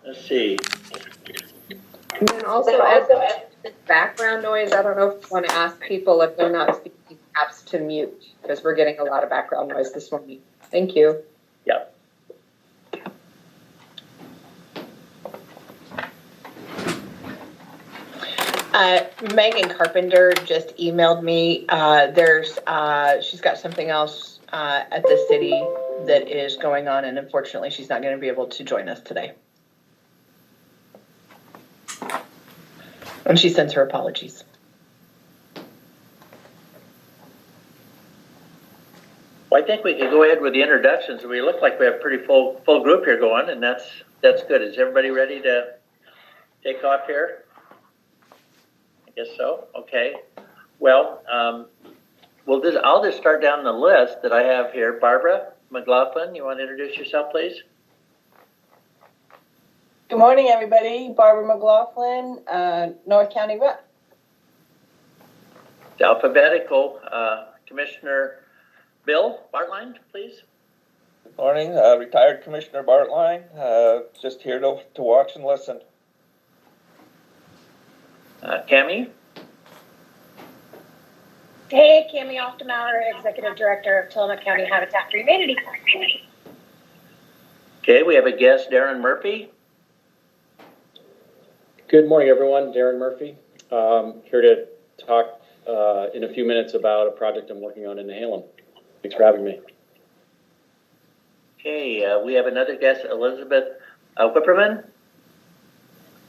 Let's see. And then also, as background noise, I don't know if you want to ask people if they're not speaking apps to mute, because we're getting a lot of background noise this morning. Thank you. Yeah. Megan Carpenter just emailed me. She's got something else at the city that is going on, and unfortunately, she's not going to be able to join us today. And she sends her apologies. Well, I think we can go ahead with the introductions. We look like we have a pretty full group here going, and that's good. Is everybody ready to take off here? I guess so. Okay. Well, I'll just start down the list that I have here. Barbara McLaughlin, you want to introduce yourself, please? Good morning, everybody. Barbara McLaughlin, North County Rep. It's alphabetical. Commissioner Bill Bartline, please. Good morning, retired Commissioner Bartline. Just here to watch and listen. Cami. Hey, Cami Oftemauer, Executive Director of Tillamook County Habitat for Humanity. Okay, we have a guest, Darren Murphy. Good morning, everyone. Darren Murphy. Here to talk in a few minutes about a project I'm working on in Nehalem. Thanks for having me. Okay, we have another guest, Elizabeth Whipperman.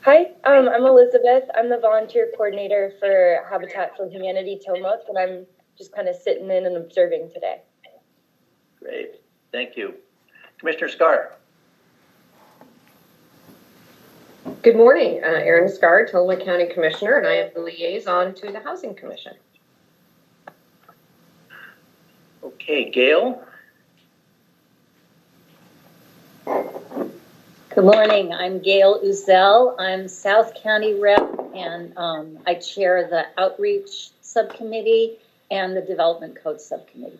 Hi, I'm Elizabeth. I'm the volunteer coordinator for Habitat for Humanity Tillamook, and I'm just kind of sitting in and observing today. Great, thank you. Commissioner Scar. Good morning, Erin Scar, Tillamook County Commissioner, and I am the liaison to the Housing Commission. Okay, Gail. Good morning. I'm Gail Uzel. I'm South County Rep, and I chair the Outreach Subcommittee and the Development Code Subcommittee.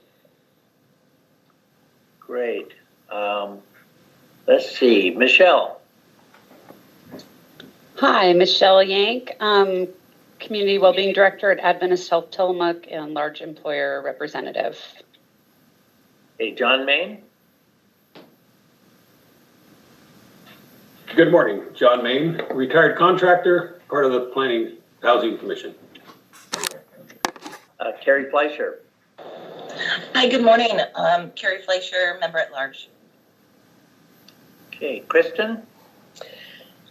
Great. Let's see, Michelle. Hi, Michelle Yank, Community Wellbeing Director at Adventist Health Tillamook and large employer representative. Hey, John Main. Good morning, John Main, retired contractor, part of the Planning Housing Commission. Carrie Fleischer. Hi, good morning. Carrie Fleischer, member at large. Okay, Kristen.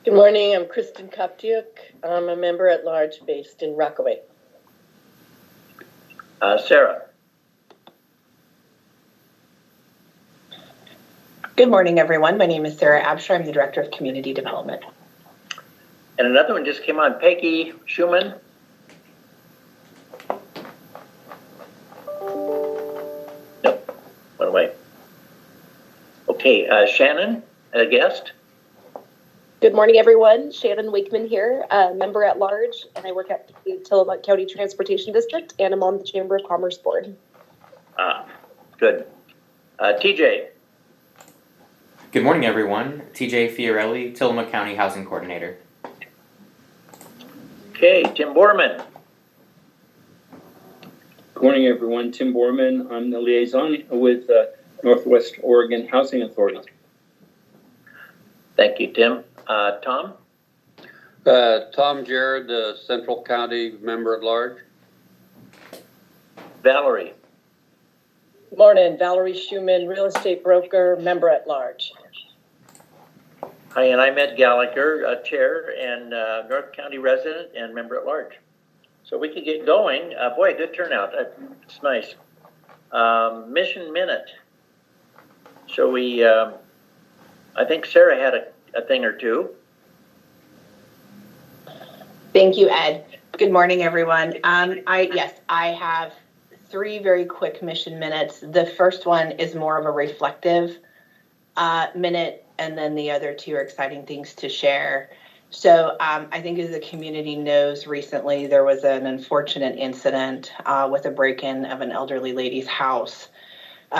Good morning. I'm Kristen Koptiuk. I'm a member at large based in Rockaway. Sarah. Good morning, everyone. My name is Sarah Absher. I'm the Director of Community Development. And another one just came on, Peggy Schumann. Nope, went away. Okay, Shannon, a guest. Good morning, everyone. Shannon Wakeman here, member at large, and I work at the Tillamook County Transportation District, and I'm on the Chamber of Commerce Board. Good. TJ. Good morning, everyone. TJ Fiorelli, Tillamook County Housing Coordinator. Okay, Tim Borman. Good morning, everyone. Tim Borman. I'm the liaison with Northwest Oregon Housing Authority. Thank you, Tim. Tom? Tom Jared, Central County member at large. Valerie. Good morning. Valerie Schumann, real estate broker, member at large. Hi, and I'm Ed Gallagher, chair and North County resident and member at large. So we could get going. Boy, good turnout. That's nice. Mission Minute. So we, I think Sarah had a thing or two. Thank you, Ed. Good morning, everyone. I have 3 very quick mission minutes. The first one is more of a reflective minute, and then the other 2 are exciting things to share. So I think as the community knows, recently there was an unfortunate incident with a break-in of an elderly lady's house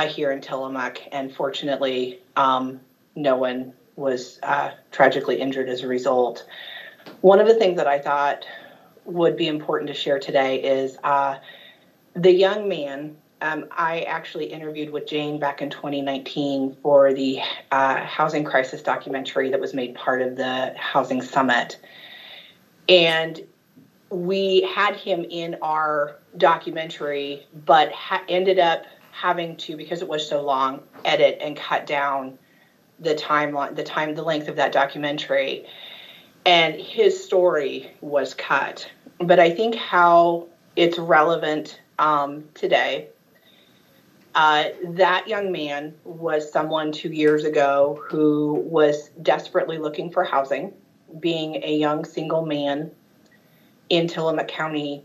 here in Tillamook, and fortunately no one was tragically injured as a result. One of the things that I thought would be important to share today is the young man. I actually interviewed with Jane back in 2019 for the housing crisis documentary that was made part of the Housing Summit. And we had him in our documentary, but ended up having to, because it was so long, edit and cut down the length of that documentary. And his story was cut. But I think how it's relevant today, that young man was someone 2 years ago who was desperately looking for housing, being a young single man in Tillamook County.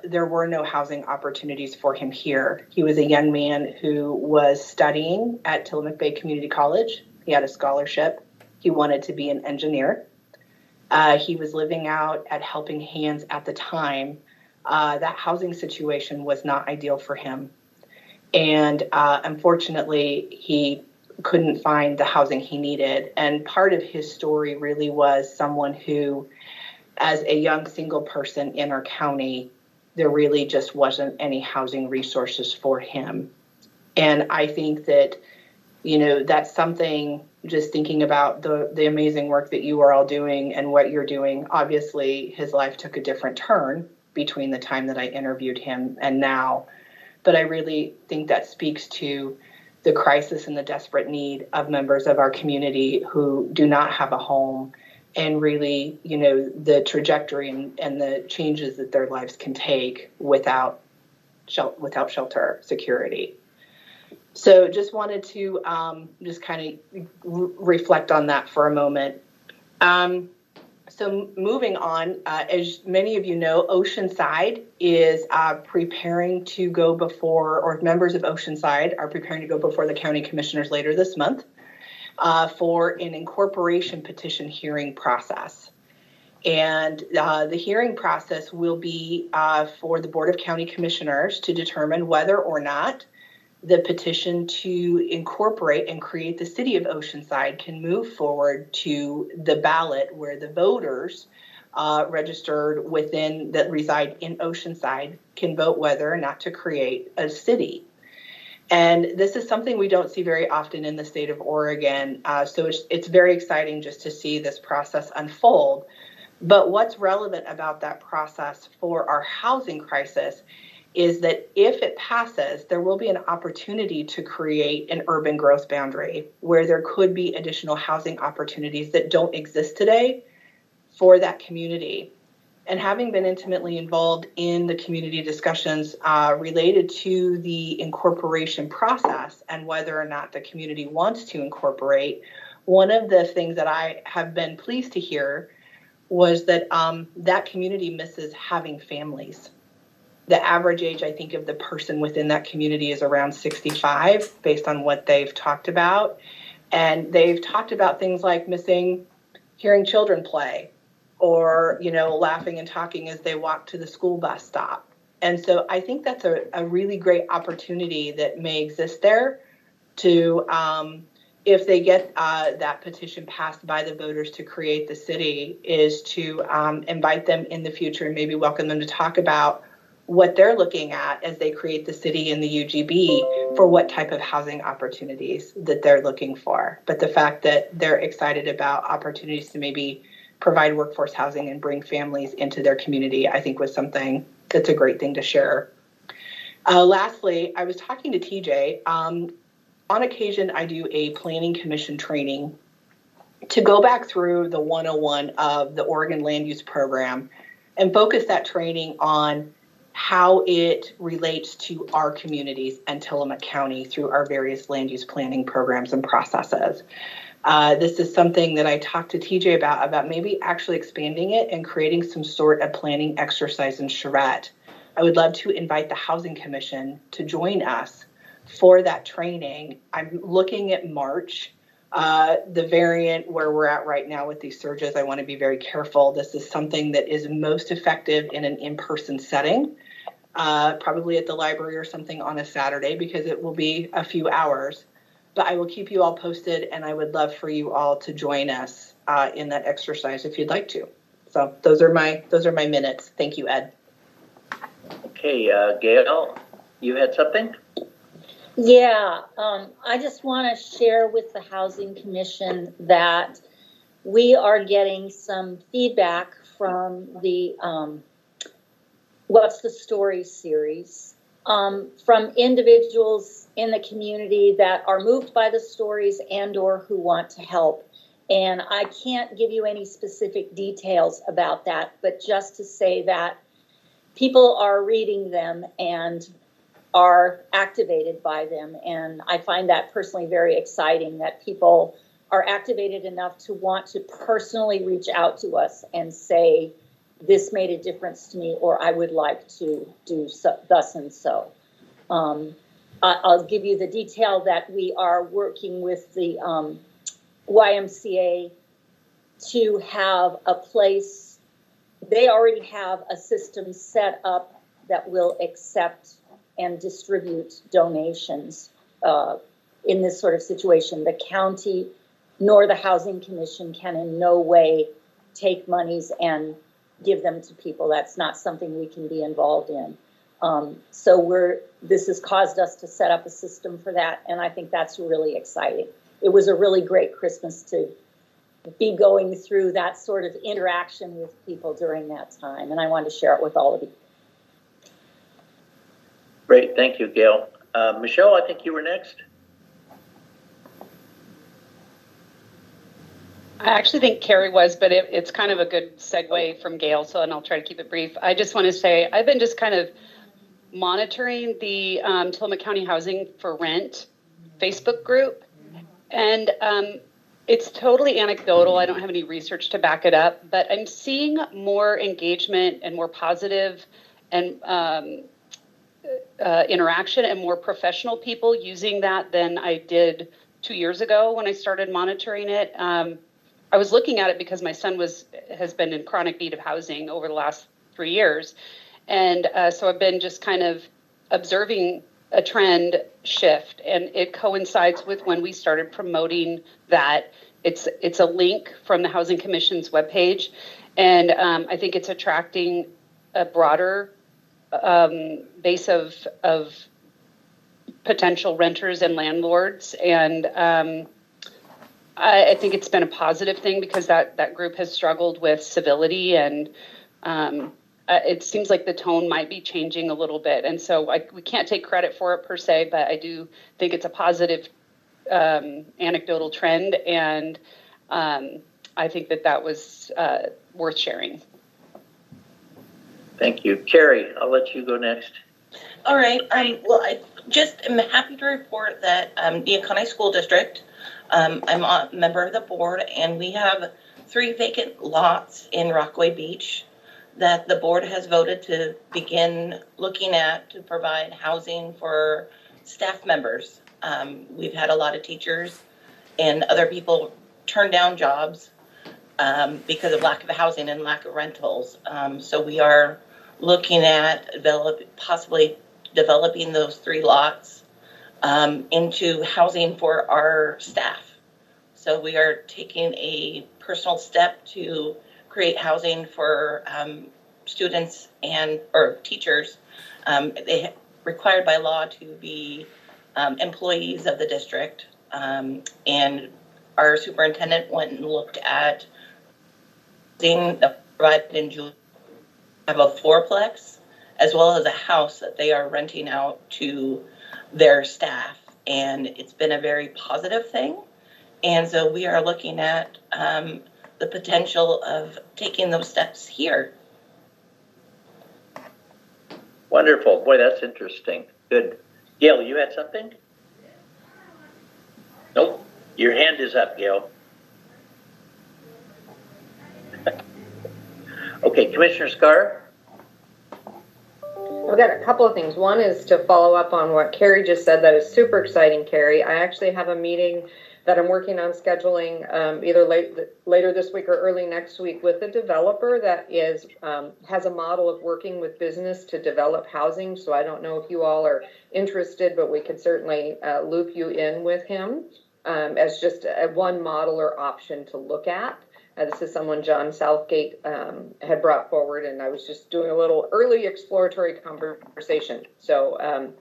There were no housing opportunities for him here. He was a young man who was studying at Tillamook Bay Community College. He had a scholarship. He wanted to be an engineer. He was living out at Helping Hands at the time. That housing situation was not ideal for him. And unfortunately, he couldn't find the housing he needed. And part of his story really was someone who, as a young single person in our county, there really just wasn't any housing resources for him. And I think that, that's something, just thinking about the amazing work that you are all doing and what you're doing. Obviously, his life took a different turn between the time that I interviewed him and now. But I really think that speaks to the crisis and the desperate need of members of our community who do not have a home, and really, the trajectory and the changes that their lives can take without shelter security. So just wanted to just kind of reflect on that for a moment. So moving on, as many of you know, Oceanside is preparing to go before, or members of Oceanside are preparing to go before the county commissioners later this month for an incorporation petition hearing process. And the hearing process will be for the Board of County Commissioners to determine whether or not the petition to incorporate and create the city of Oceanside can move forward to the ballot, where the voters registered that reside in Oceanside can vote whether or not to create a city. And this is something we don't see very often in the state of Oregon. So it's very exciting just to see this process unfold. But what's relevant about that process for our housing crisis is that if it passes, there will be an opportunity to create an urban growth boundary where there could be additional housing opportunities that don't exist today for that community. And having been intimately involved in the community discussions related to the incorporation process and whether or not the community wants to incorporate, one of the things that I have been pleased to hear was that that community misses having families. The average age, I think, of the person within that community is around 65, based on what they've talked about. And they've talked about things like missing hearing children play, or, laughing and talking as they walk to the school bus stop. And so I think that's a really great opportunity that may exist there to, if they get that petition passed by the voters to create the city, is to invite them in the future and maybe welcome them to talk about what they're looking at as they create the city and the UGB for what type of housing opportunities that they're looking for. But the fact that they're excited about opportunities to maybe provide workforce housing and bring families into their community, I think was something that's a great thing to share. Lastly, I was talking to TJ. On occasion, I do a planning commission training to go back through the 101 of the Oregon Land Use Program and focus that training on how it relates to our communities and Tillamook County through our various land use planning programs and processes. This is something that I talked to TJ about maybe actually expanding it and creating some sort of planning exercise in Charette. I would love to invite the Housing Commission to join us for that training. I'm looking at March. The variant where we're at right now with these surges, I want to be very careful. This is something that is most effective in an in-person setting, probably at the library or something on a Saturday, because it will be a few hours. but I will keep you all posted, and I would love for you all to join us in that exercise if you'd like to. So those are my minutes. Thank you, Ed. Okay, Gail, you had something? Yeah, I just want to share with the Housing Commission that we are getting some feedback from the What's the Story series from individuals in the community that are moved by the stories and or who want to help. And I can't give you any specific details about that, but just to say that people are reading them and are activated by them. And I find that personally very exciting that people are activated enough to want to personally reach out to us and say, this made a difference to me, or I would like to do so, thus and so. I'll give you the detail that we are working with the YMCA to have a place. They already have a system set up that will accept and distribute donations in this sort of situation. The county nor the Housing Commission can in no way take monies and give them to people. That's not something we can be involved in. So this has caused us to set up a system for that, and I think that's really exciting. It was a really great Christmas to be going through that sort of interaction with people during that time, and I wanted to share it with all of you. Great, thank you, Gail. Michelle, I think you were next. I actually think Carrie was, but it's kind of a good segue from Gail, and I'll try to keep it brief. I just want to say I've been just kind of monitoring the Tillamook County Housing for Rent Facebook group, and it's totally anecdotal. I don't have any research to back it up, but I'm seeing more engagement and more positive and interaction and more professional people using that than I did 2 years ago when I started monitoring it. I was looking at it because my son has been in chronic need of housing over the last 3 years. And so I've been just kind of observing a trend shift, and it coincides with when we started promoting that. It's a link from the Housing Commission's webpage, and I think it's attracting a broader base of potential renters and landlords, and I think it's been a positive thing because that group has struggled with civility, and it seems like the tone might be changing a little bit. And so we can't take credit for it per se, but I do think it's a positive anecdotal trend, and I think that was worth sharing. Thank you. Carrie, I'll let you go next. All right. Well, I just am happy to report that the Akani School District, I'm a member of the board, and we have 3 vacant lots in Rockaway Beach that the board has voted to begin looking at to provide housing for staff members. We've had a lot of teachers and other people turn down jobs because of lack of housing and lack of rentals. So we are looking at possibly developing those 3 lots into housing for our staff. So we are taking a personal step to create housing for students or teachers. They required by law to be employees of the district. And our superintendent went and looked at things that provided in July, have a 4-plex, as well as a house that they are renting out to their staff. And it's been a very positive thing. And so we are looking at the potential of taking those steps here. Wonderful. Boy, that's interesting. Good. Gail, you had something? Nope. Your hand is up, Gail. Okay, Commissioner Scar? I've got a couple of things. One is to follow up on what Carrie just said. That is super exciting, Carrie. I actually have a meeting that I'm working on scheduling either later this week or early next week with a developer that has a model of working with business to develop housing. So I don't know if you all are interested, but we could certainly loop you in with him as just one model or option to look at. This is someone John Southgate had brought forward, and I was just doing a little early exploratory conversation. So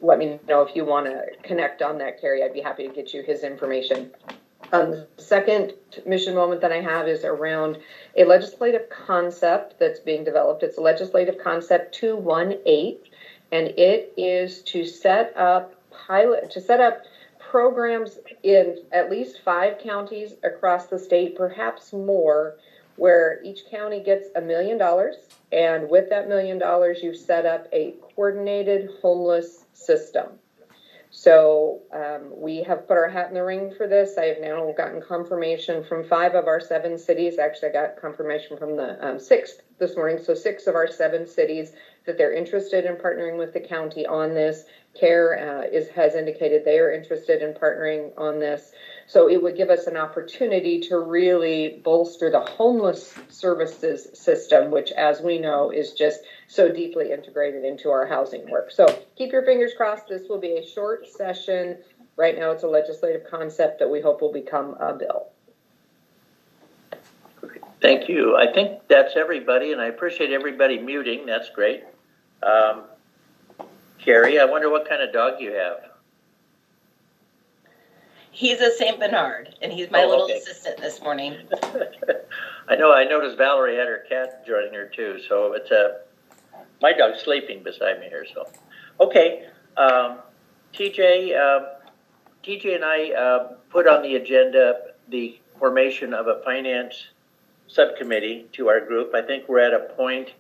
let me know if you want to connect on that, Carrie. I'd be happy to get you his information. The second mission moment that I have is around a legislative concept that's being developed. It's legislative concept 218, and it is to set up programs in at least 5 counties across the state, perhaps more, where each county gets $1 million. And with that $1 million, you set up a coordinated homeless system. So we have put our hat in the ring for this. I have now gotten confirmation from 5 of our 7 cities. Actually, I got confirmation from the 6th this morning. So 6 of our 7 cities that they're interested in partnering with the county on this. CARE has indicated they are interested in partnering on this. So it would give us an opportunity to really bolster the homeless services system, which, as we know, is just so deeply integrated into our housing work. So keep your fingers crossed. This will be a short session. Right now, it's a legislative concept that we hope will become a bill. Thank you. I think that's everybody, and I appreciate everybody muting. That's great. Carrie, I wonder what kind of dog you have. He's a Saint Bernard, and he's my little assistant this morning. I know. I noticed Valerie had her cat joining her too. So it's my dog's sleeping beside me here. So, okay. TJ and I put on the agenda the formation of a finance subcommittee to our group. I think we're at a point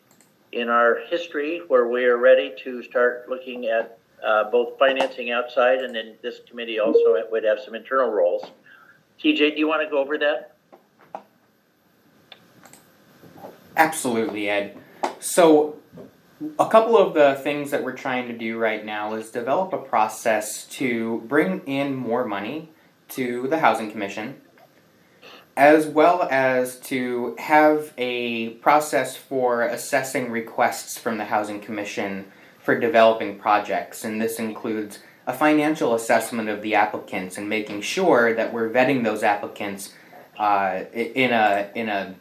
in our history where we are ready to start looking at both financing outside, and then this committee also would have some internal roles. TJ, do you want to go over that? Absolutely, Ed. So a couple of the things that we're trying to do right now is develop a process to bring in more money to the Housing Commission, as well as to have a process for assessing requests from the Housing Commission for developing projects. And this includes a financial assessment of the applicants and making sure that we're vetting those applicants in a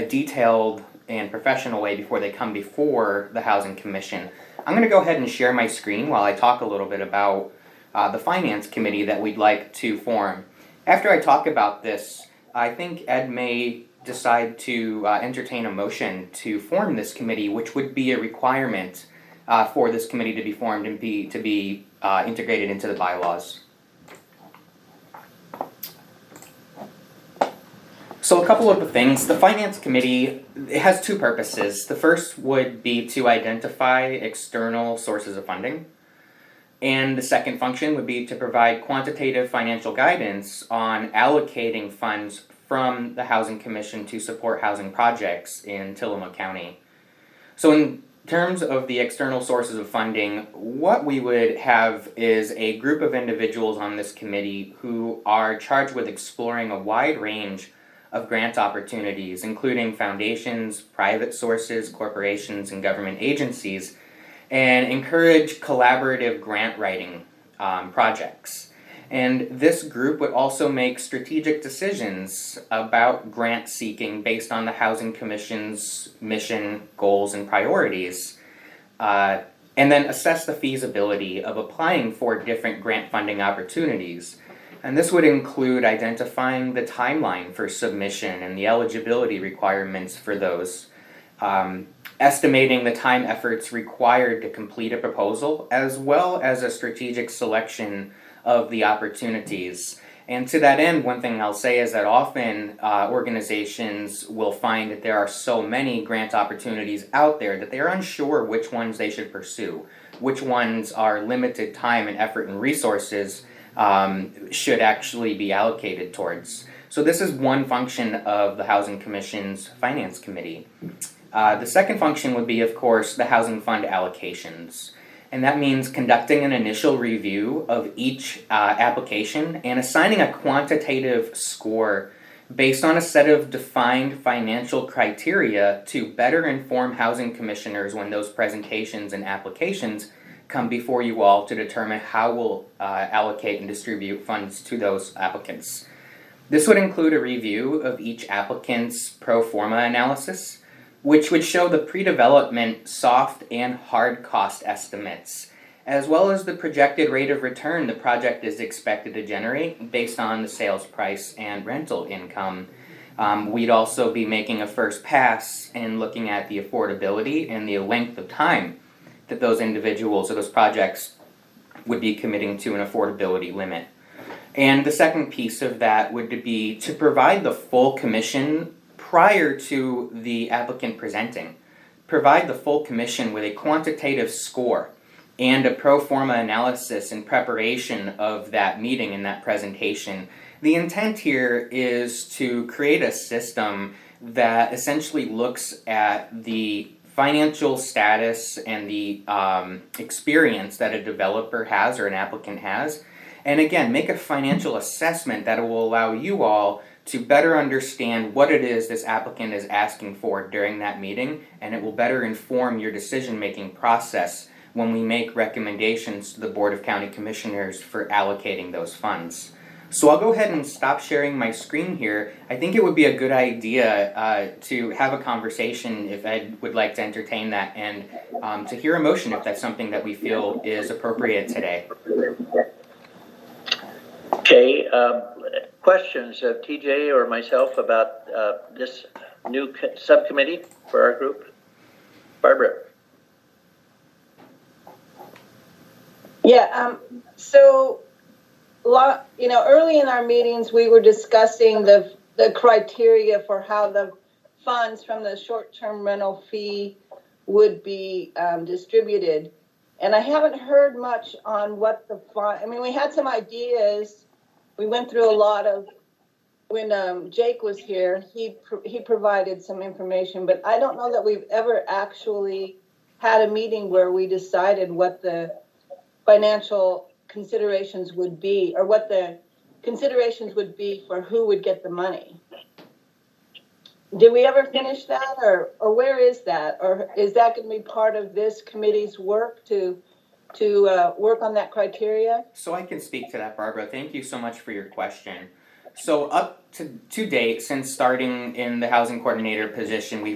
detailed and professional way before they come before the Housing Commission. I'm going to go ahead and share my screen while I talk a little bit about the Finance Committee that we'd like to form. After I talk about this, I think Ed may decide to entertain a motion to form this committee, which would be a requirement for this committee to be formed and to be integrated into the bylaws. So a couple of the things. The Finance Committee, it has 2 purposes. The first would be to identify external sources of funding. And the second function would be to provide quantitative financial guidance on allocating funds from the Housing Commission to support housing projects in Tillamook County. So in terms of the external sources of funding, what we would have is a group of individuals on this committee who are charged with exploring a wide range of grant opportunities, including foundations, private sources, corporations, and government agencies, and encourage collaborative grant writing projects. And this group would also make strategic decisions about grant seeking based on the Housing Commission's mission, goals, and priorities, and then assess the feasibility of applying for different grant funding opportunities. And this would include identifying the timeline for submission and the eligibility requirements for those, estimating the time efforts required to complete a proposal, as well as a strategic selection of the opportunities. And to that end, one thing I'll say is that often organizations will find that there are so many grant opportunities out there that they are unsure which ones they should pursue, which ones are limited time and effort and resources should actually be allocated towards. So this is one function of the Housing Commission's Finance Committee. The second function would be, of course, the housing fund allocations. And that means conducting an initial review of each application and assigning a quantitative score based on a set of defined financial criteria to better inform housing commissioners when those presentations and applications come before you all to determine how we'll allocate and distribute funds to those applicants. This would include a review of each applicant's pro forma analysis, which would show the pre-development soft and hard cost estimates, as well as the projected rate of return the project is expected to generate based on the sales price and rental income. We'd also be making a first pass in looking at the affordability and the length of time that those individuals or those projects would be committing to an affordability limit. And the second piece of that would be to provide the full commission prior to the applicant presenting. Provide the full commission with a quantitative score and a pro forma analysis in preparation of that meeting and that presentation. The intent here is to create a system that essentially looks at the financial status and the experience that a developer has or an applicant has, and again, make a financial assessment that will allow you all to better understand what it is this applicant is asking for during that meeting, and it will better inform your decision-making process when we make recommendations to the Board of County Commissioners for allocating those funds. So I'll go ahead and stop sharing my screen here. I think it would be a good idea to have a conversation if Ed would like to entertain that, and to hear a motion if that's something that we feel is appropriate today. Okay, questions of TJ or myself about this new subcommittee for our group? Barbara. Yeah, so early in our meetings, we were discussing the criteria for how the funds from the short-term rental fee would be distributed. And I haven't heard much on what we had some ideas. We went through a lot of, when Jake was here, he provided some information, but I don't know that we've ever actually had a meeting where we decided what the financial considerations would be, or what the considerations would be for who would get the money. Did we ever finish that, or where is that? Or is that going to be part of this committee's work to work on that criteria? So I can speak to that, Barbara. Thank you so much for your question. So up to date, since starting in the housing coordinator position, I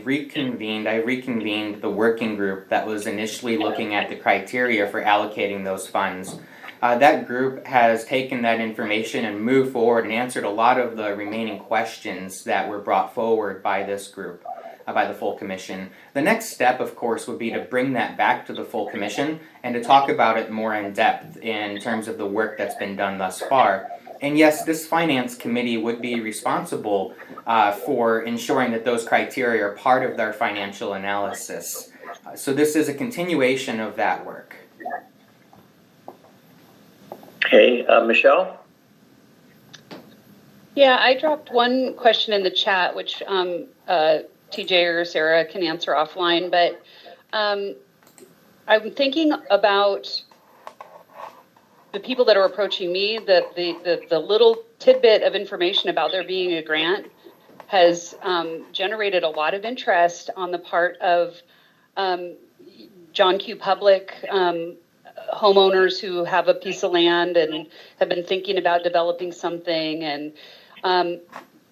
reconvened the working group that was initially looking at the criteria for allocating those funds. That group has taken that information and moved forward and answered a lot of the remaining questions that were brought forward by this group, by the full commission. The next step, of course, would be to bring that back to the full commission and to talk about it more in depth in terms of the work that's been done thus far. And yes, this finance committee would be responsible for ensuring that those criteria are part of their financial analysis. So this is a continuation of that work. Okay, Michelle? Yeah, I dropped one question in the chat, which TJ or Sarah can answer offline, but I'm thinking about the people that are approaching me, the little tidbit of information about there being a grant has generated a lot of interest on the part of John Q. Public homeowners who have a piece of land and have been thinking about developing something. And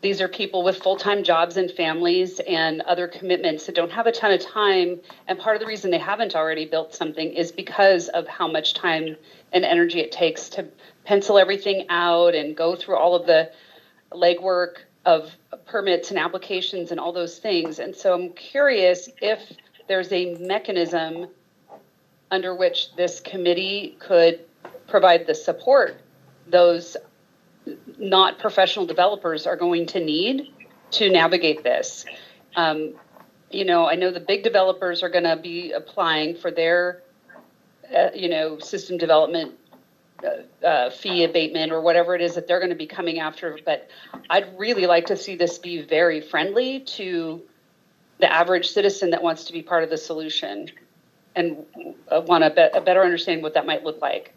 these are people with full-time jobs and families and other commitments that don't have a ton of time. And part of the reason they haven't already built something is because of how much time and energy it takes to pencil everything out and go through all of the legwork of permits and applications and all those things. And so I'm curious if there's a mechanism under which this committee could provide the support those not professional developers are going to need to navigate this. I know the big developers are going to be applying for their, system development fee abatement or whatever it is that they're going to be coming after. But I'd really like to see this be very friendly to the average citizen that wants to be part of the solution. want a better understanding what that might look like.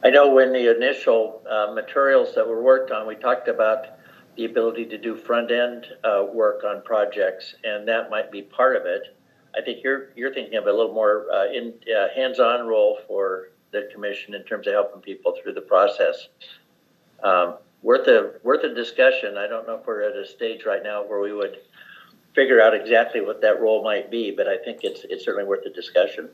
I know when the initial materials that were worked on, we talked about the ability to do front-end work on projects, and that might be part of it. I think you're thinking of a little more hands-on role for the commission in terms of helping people through the process. Worth a discussion. I don't know if we're at a stage right now where we would figure out exactly what that role might be, but I think it's certainly worth a discussion.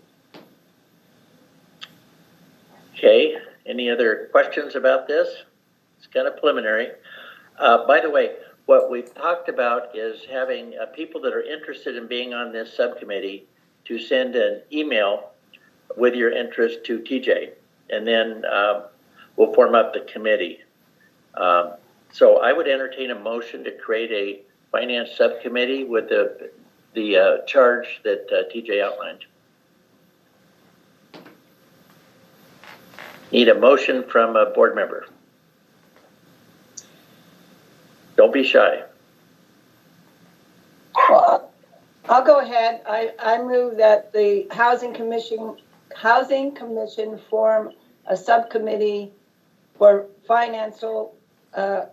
Okay, any other questions about this? It's kind of preliminary. By the way, what we've talked about is having people that are interested in being on this subcommittee to send an email with your interest to TJ, and then we'll form up the committee. So I would entertain a motion to create a finance subcommittee with the charge that TJ outlined. Need a motion from a board member. Don't be shy. Well, I'll go ahead. I move that the Housing Commission form a subcommittee for financial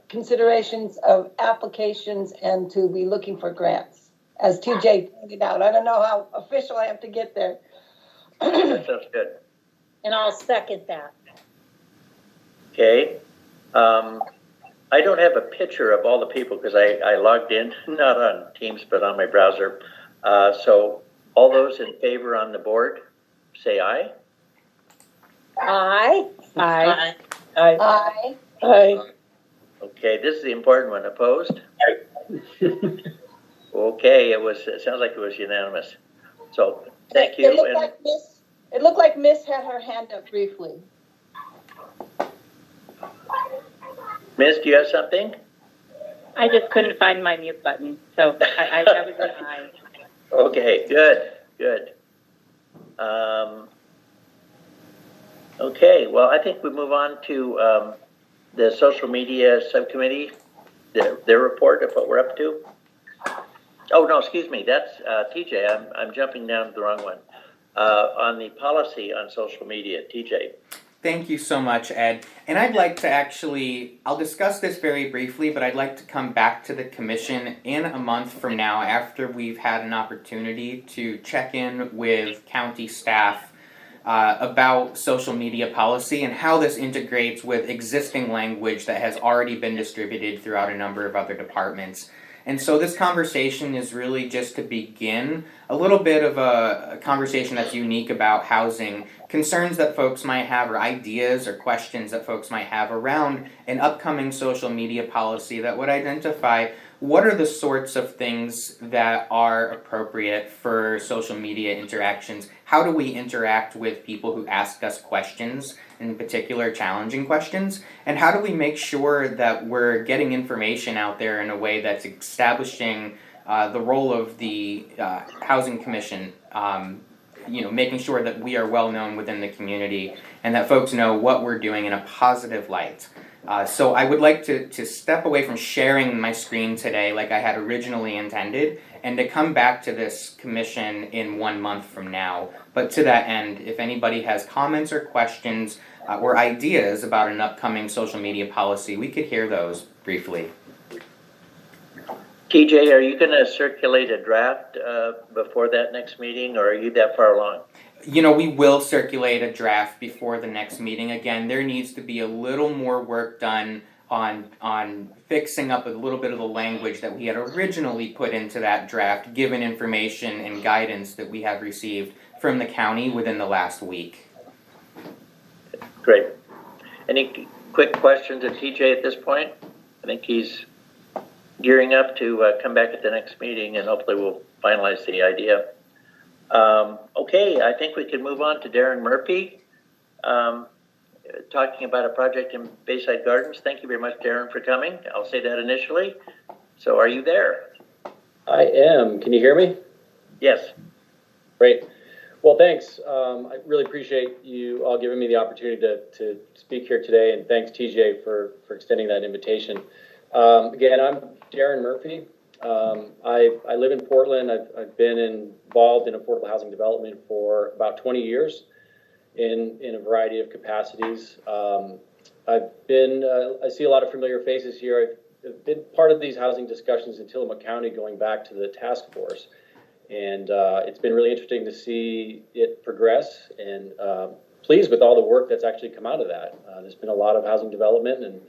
considerations of applications and to be looking for grants, as TJ pointed out. I don't know how official I have to get there. That sounds good. And I'll second that. Okay. I don't have a picture of all the people because I logged in, not on Teams, but on my browser. So all those in favor on the board, say aye. Aye. Aye. Aye. Aye. Okay, this is the important one. Opposed? Okay, it sounds like it was unanimous. So thank you. It looked like Miss had her hand up briefly. Miss, do you have something? I just couldn't find my mute button, so I that was an aye. Okay, good. Okay, well, I think we move on to the social media subcommittee, their report of what we're up to. Oh, no, excuse me, that's TJ. I'm jumping down to the wrong one. On the policy on social media, TJ. Thank you so much, Ed. And I'd like to I'll discuss this very briefly, but I'd like to come back to the commission in a month from now after we've had an opportunity to check in with county staff about social media policy and how this integrates with existing language that has already been distributed throughout a number of other departments. And so this conversation is really just to begin a little bit of a conversation that's unique about housing, concerns that folks might have or ideas or questions that folks might have around an upcoming social media policy that would identify what are the sorts of things that are appropriate for social media interactions. How do we interact with people who ask us questions, in particular challenging questions? And how do we make sure that we're getting information out there in a way that's establishing the role of the Housing Commission, making sure that we are well known within the community and that folks know what we're doing in a positive light. So I would like to step away from sharing my screen today like I had originally intended and to come back to this commission in 1 month from now. But to that end, if anybody has comments or questions or ideas about an upcoming social media policy, we could hear those briefly. TJ, are you going to circulate a draft before that next meeting, or are you that far along? We will circulate a draft before the next meeting. Again, there needs to be a little more work done on fixing up a little bit of the language that we had originally put into that draft, given information and guidance that we have received from the county within the last week. Great. Any quick questions of TJ at this point? I think he's gearing up to come back at the next meeting, and hopefully we'll finalize the idea. Okay, I think we can move on to Darren Murphy, talking about a project in Bayside Gardens. Thank you very much, Darren, for coming. I'll say that initially. So are you there? I am. Can you hear me? Yes. Great. Well, thanks. I really appreciate you all giving me the opportunity to speak here today, and thanks, TJ, for extending that invitation. Again, I'm Darren Murphy. I live in Portland. I've been involved in affordable housing development for about 20 years in a variety of capacities. I see a lot of familiar faces here. I've been part of these housing discussions in Tillamook County going back to the task force. And it's been really interesting to see it progress, and pleased with all the work that's actually come out of that. There's been a lot of housing development and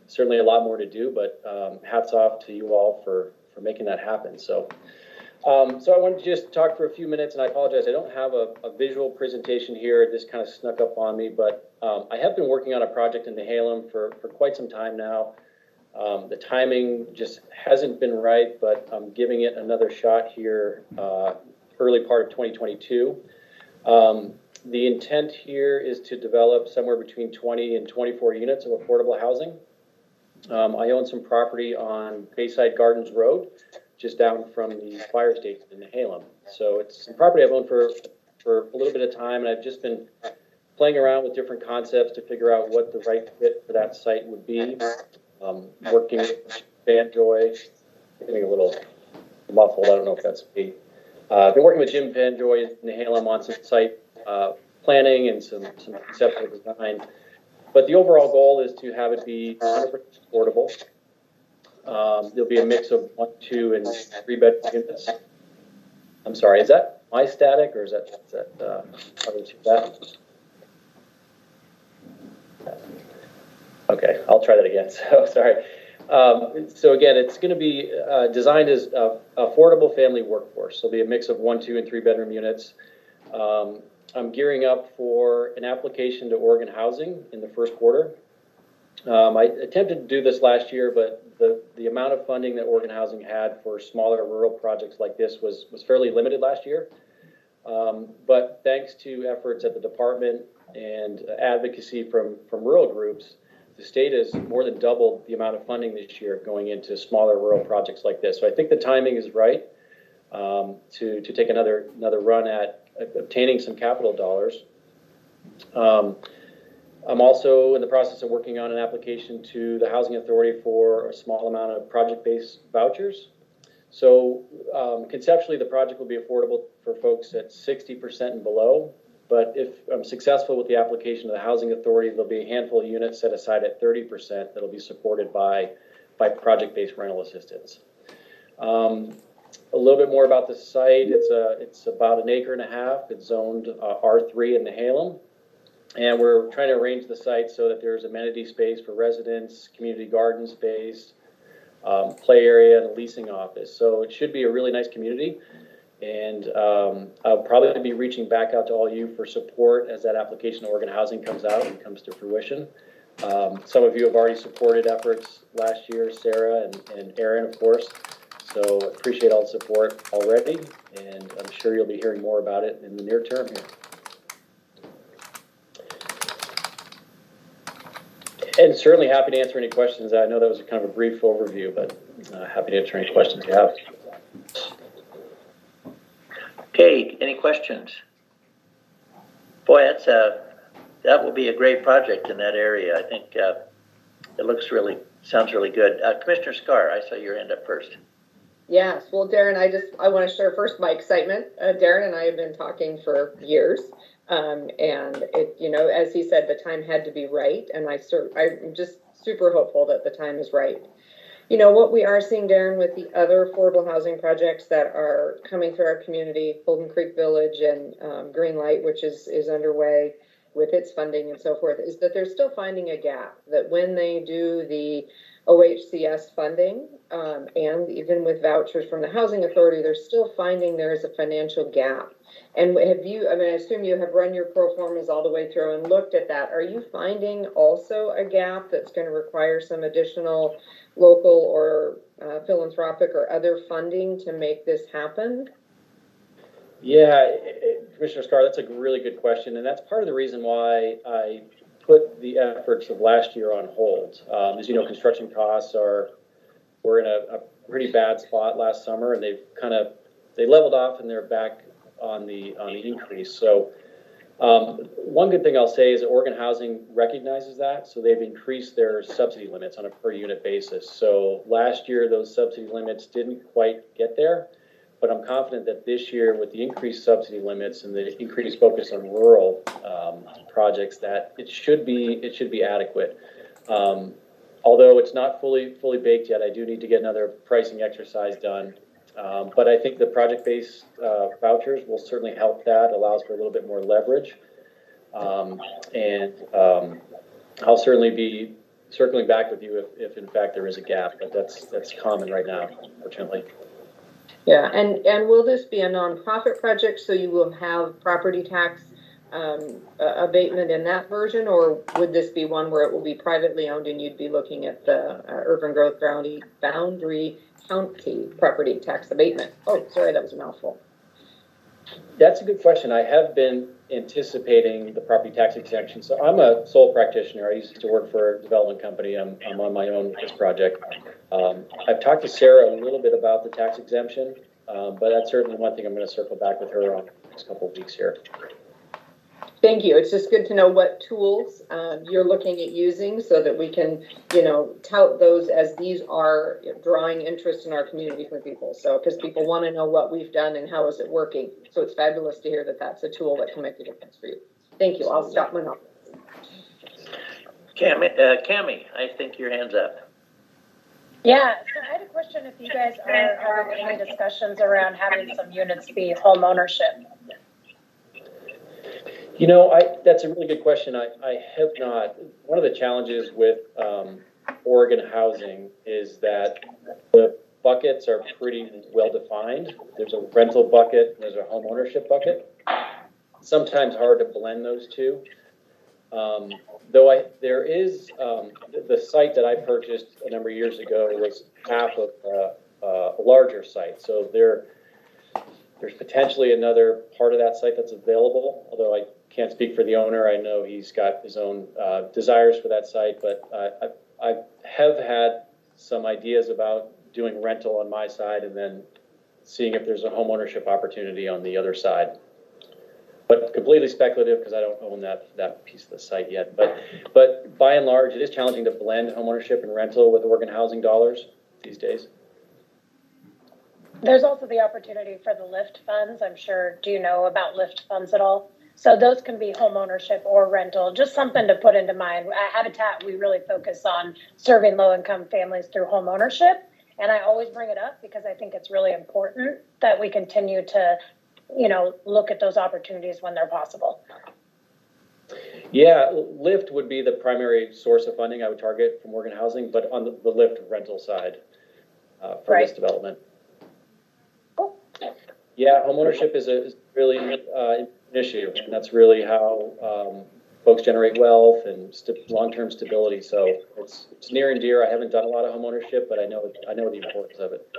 certainly a lot more to do, but hats off to you all for making that happen. So I wanted to just talk for a few minutes, and I apologize, I don't have a visual presentation here. This kind of snuck up on me, but I have been working on a project in Nehalem for quite some time now. The timing just hasn't been right, but I'm giving it another shot here, early part of 2022. The intent here is to develop somewhere between 20 and 24 units of affordable housing. I own some property on Bayside Gardens Road, just down from the fire station in Nehalem. So it's some property I've owned for a little bit of time, and I've just been playing around with different concepts to figure out what the right fit for that site would be. Working with Banjoy, getting a little muffled, I don't know if that's me. I've been working with Jim Banjoy in Nehalem on some site planning and some conceptual design. But the overall goal is to have it be 100% affordable. There'll be a mix of 1, 2, and 3 bedroom units. I'm sorry, is that my static or is that how do you see that? Okay, I'll try that again. So sorry. So again, it's going to be designed as affordable family workforce. So it'll be a mix of 1, 2, and 3 bedroom units. I'm gearing up for an application to Oregon Housing in the first quarter. I attempted to do this last year, but the amount of funding that Oregon Housing had for smaller rural projects like this was fairly limited last year. But thanks to efforts at the department and advocacy from rural groups, the state has more than doubled the amount of funding this year going into smaller rural projects like this. So I think the timing is right to take another run at obtaining some capital dollars. I'm also in the process of working on an application to the Housing Authority for a small amount of project-based vouchers. So conceptually, the project will be affordable for folks at 60% and below. But if I'm successful with the application to the Housing Authority, there'll be a handful of units set aside at 30% that'll be supported by project-based rental assistance. A little bit more about the site. It's about 1.5 acres. It's zoned R3 in Nehalem. And we're trying to arrange the site so that there's amenity space for residents, community garden space, play area, and a leasing office. So it should be a really nice community. And I'll probably be reaching back out to all you for support as that application to Oregon Housing comes out and comes to fruition. Some of you have already supported efforts last year, Sarah and Aaron, of course. So appreciate all the support already, and I'm sure you'll be hearing more about it in the near term here. And certainly happy to answer any questions. I know that was kind of a brief overview, but happy to answer any questions you have. Okay, any questions? Boy, that will be a great project in that area. I think it sounds really good. Commissioner Scar, I saw your hand up first. Yes, well, Darren, I want to share first my excitement. Darren and I have been talking for years, and it, as he said, the time had to be right, and I'm just super hopeful that the time is right. What we are seeing, Darren, with the other affordable housing projects that are coming through our community, Holden Creek Village and Greenlight, which is underway with its funding and so forth, is that they're still finding a gap, that when they do the OHCS funding, and even with vouchers from the Housing Authority, they're still finding there is a financial gap. And I assume you have run your pro formas all the way through and looked at that. Are you finding also a gap that's going to require some additional local or philanthropic or other funding to make this happen? Yeah, Commissioner Scar, that's a really good question. And that's part of the reason why I put the efforts of last year on hold. As you know, construction costs were in a pretty bad spot last summer, and they leveled off and they're back on the increase. So One good thing I'll say is that Oregon Housing recognizes that, so they've increased their subsidy limits on a per unit basis. So last year, those subsidy limits didn't quite get there, but I'm confident that this year, with the increased subsidy limits and the increased focus on rural projects, that it should be adequate. Although it's not fully baked yet, I do need to get another pricing exercise done. But I think the project-based vouchers will certainly help that, allows for a little bit more leverage. I'll certainly be circling back with you if in fact there is a gap, but that's common right now, unfortunately. Yeah, and will this be a nonprofit project, so you will have property tax abatement in that version, or would this be one where it will be privately owned and you'd be looking at the urban growth boundary county property tax abatement? Oh, sorry, that was a mouthful. That's a good question. I have been anticipating the property tax exemption. So I'm a sole practitioner. I used to work for a development company. I'm on my own with this project. I've talked to Sarah a little bit about the tax exemption, but that's certainly one thing I'm going to circle back with her on the next couple of weeks here. Thank you. It's just good to know what tools you're looking at using so that we can, tout those as these are drawing interest in our community for people. So, because people want to know what we've done and how is it working. So it's fabulous to hear that that's a tool that can make a difference for you. Thank you. I'll stop my mouth. Cammie, I think your hand's up. Yeah, so I had a question if you guys are having any discussions around having some units be home ownership. That's a really good question. I have not. One of the challenges with Oregon Housing is that the buckets are pretty well defined. There's a rental bucket, there's a home ownership bucket. Sometimes hard to blend those two. There is the site that I purchased a number of years ago was half of a larger site. So there's potentially another part of that site that's available, although I can't speak for the owner. I know he's got his own desires for that site, but I have had some ideas about doing rental on my side and then seeing if there's a home ownership opportunity on the other side. But completely speculative because I don't own that piece of the site yet. But by and large, it is challenging to blend home ownership and rental with Oregon Housing dollars these days. There's also the opportunity for the LIFT funds. I'm sure, do you know about LIFT funds at all? So those can be home ownership or rental, just something to put into mind. At Habitat, we really focus on serving low-income families through home ownership. And I always bring it up because I think it's really important that we continue to, look at those opportunities when they're possible. Yeah, LIFT would be the primary source of funding I would target from Oregon Housing, but on the LIFT rental side for this development. Cool. Yeah, homeownership is really an issue, and that's really how folks generate wealth and long-term stability. So it's near and dear. I haven't done a lot of homeownership, but I know the importance of it.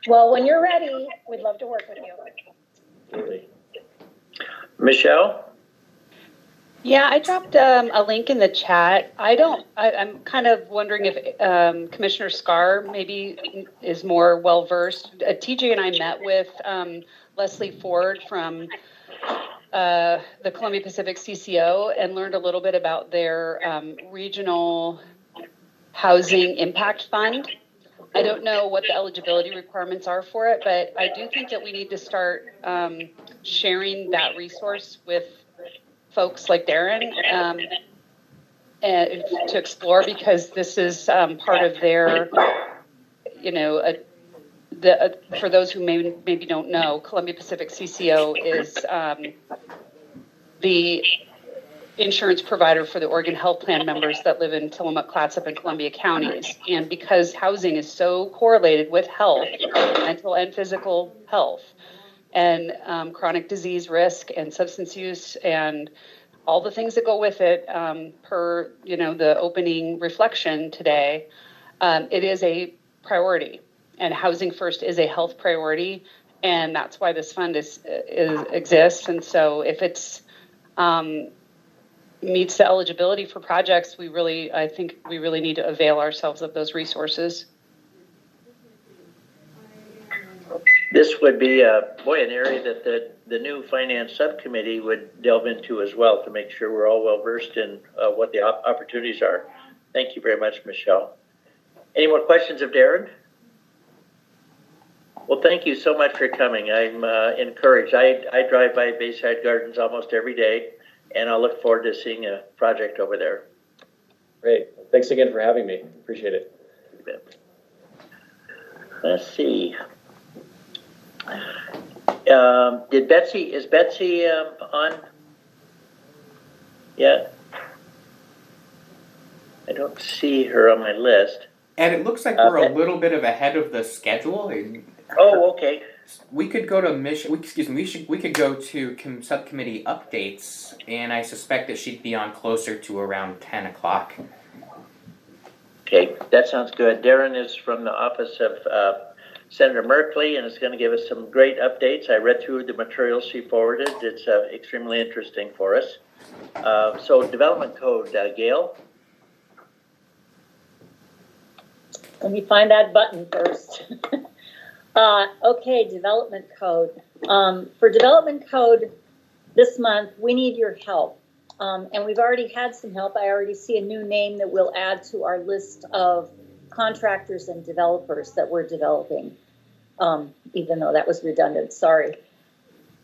Well, when you're ready, we'd love to work with you. Absolutely. Michelle? Yeah, I dropped a link in the chat. I'm kind of wondering if Commissioner Scar maybe is more well-versed. TJ and I met with Leslie Ford from the Columbia Pacific CCO and learned a little bit about their regional housing impact fund. I don't know what the eligibility requirements are for it, but I do think that we need to start sharing that resource with folks like Darren and to explore, because this is part of their, for those who maybe don't know, Columbia Pacific CCO is the insurance provider for the Oregon Health Plan members that live in Tillamook, Clatsop, and Columbia counties. And because housing is so correlated with health, mental and physical health, and chronic disease risk and substance use and all the things that go with it, per the opening reflection today, it is a priority, and Housing First is a health priority, and that's why this fund exists. And so if it's meets the eligibility for projects, I think we really need to avail ourselves of those resources. This would be, an area that the new finance subcommittee would delve into as well to make sure we're all well versed in what the opportunities are. Thank you very much, Michelle. Any more questions of Darren? Well, thank you so much for coming. I'm encouraged. I drive by Bayside Gardens almost every day, and I'll look forward to seeing a project over there. Great. Thanks again for having me. Appreciate it. Let's see. Is Betsy on? Yeah. I don't see her on my list. And it looks like we're a little bit of ahead of the schedule. Oh, okay. We could go to we could go to subcommittee updates, and I suspect that she'd be on closer to around 10 o'clock. Okay, that sounds good. Darren is from the office of Senator Merkley and is going to give us some great updates. I read through the materials she forwarded. It's extremely interesting for us. So development code, Gail? Let me find that button first. Okay, development code. For development code this month, we need your help. And we've already had some help. I already see a new name that we'll add to our list of contractors and developers that we're developing, even though that was redundant, sorry.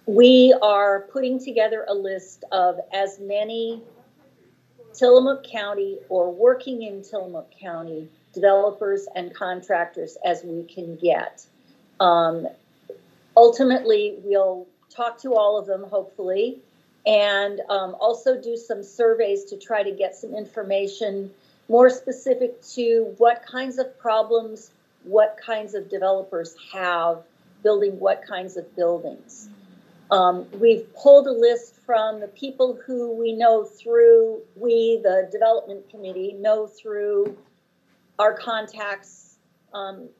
We are putting together a list of as many Tillamook County or working in Tillamook County developers and contractors as we can get. Ultimately, we'll talk to all of them, hopefully, and also do some surveys to try to get some information more specific to what kinds of problems, what kinds of developers have building what kinds of buildings. We've pulled a list from the people who we know through, the development committee, know through our contacts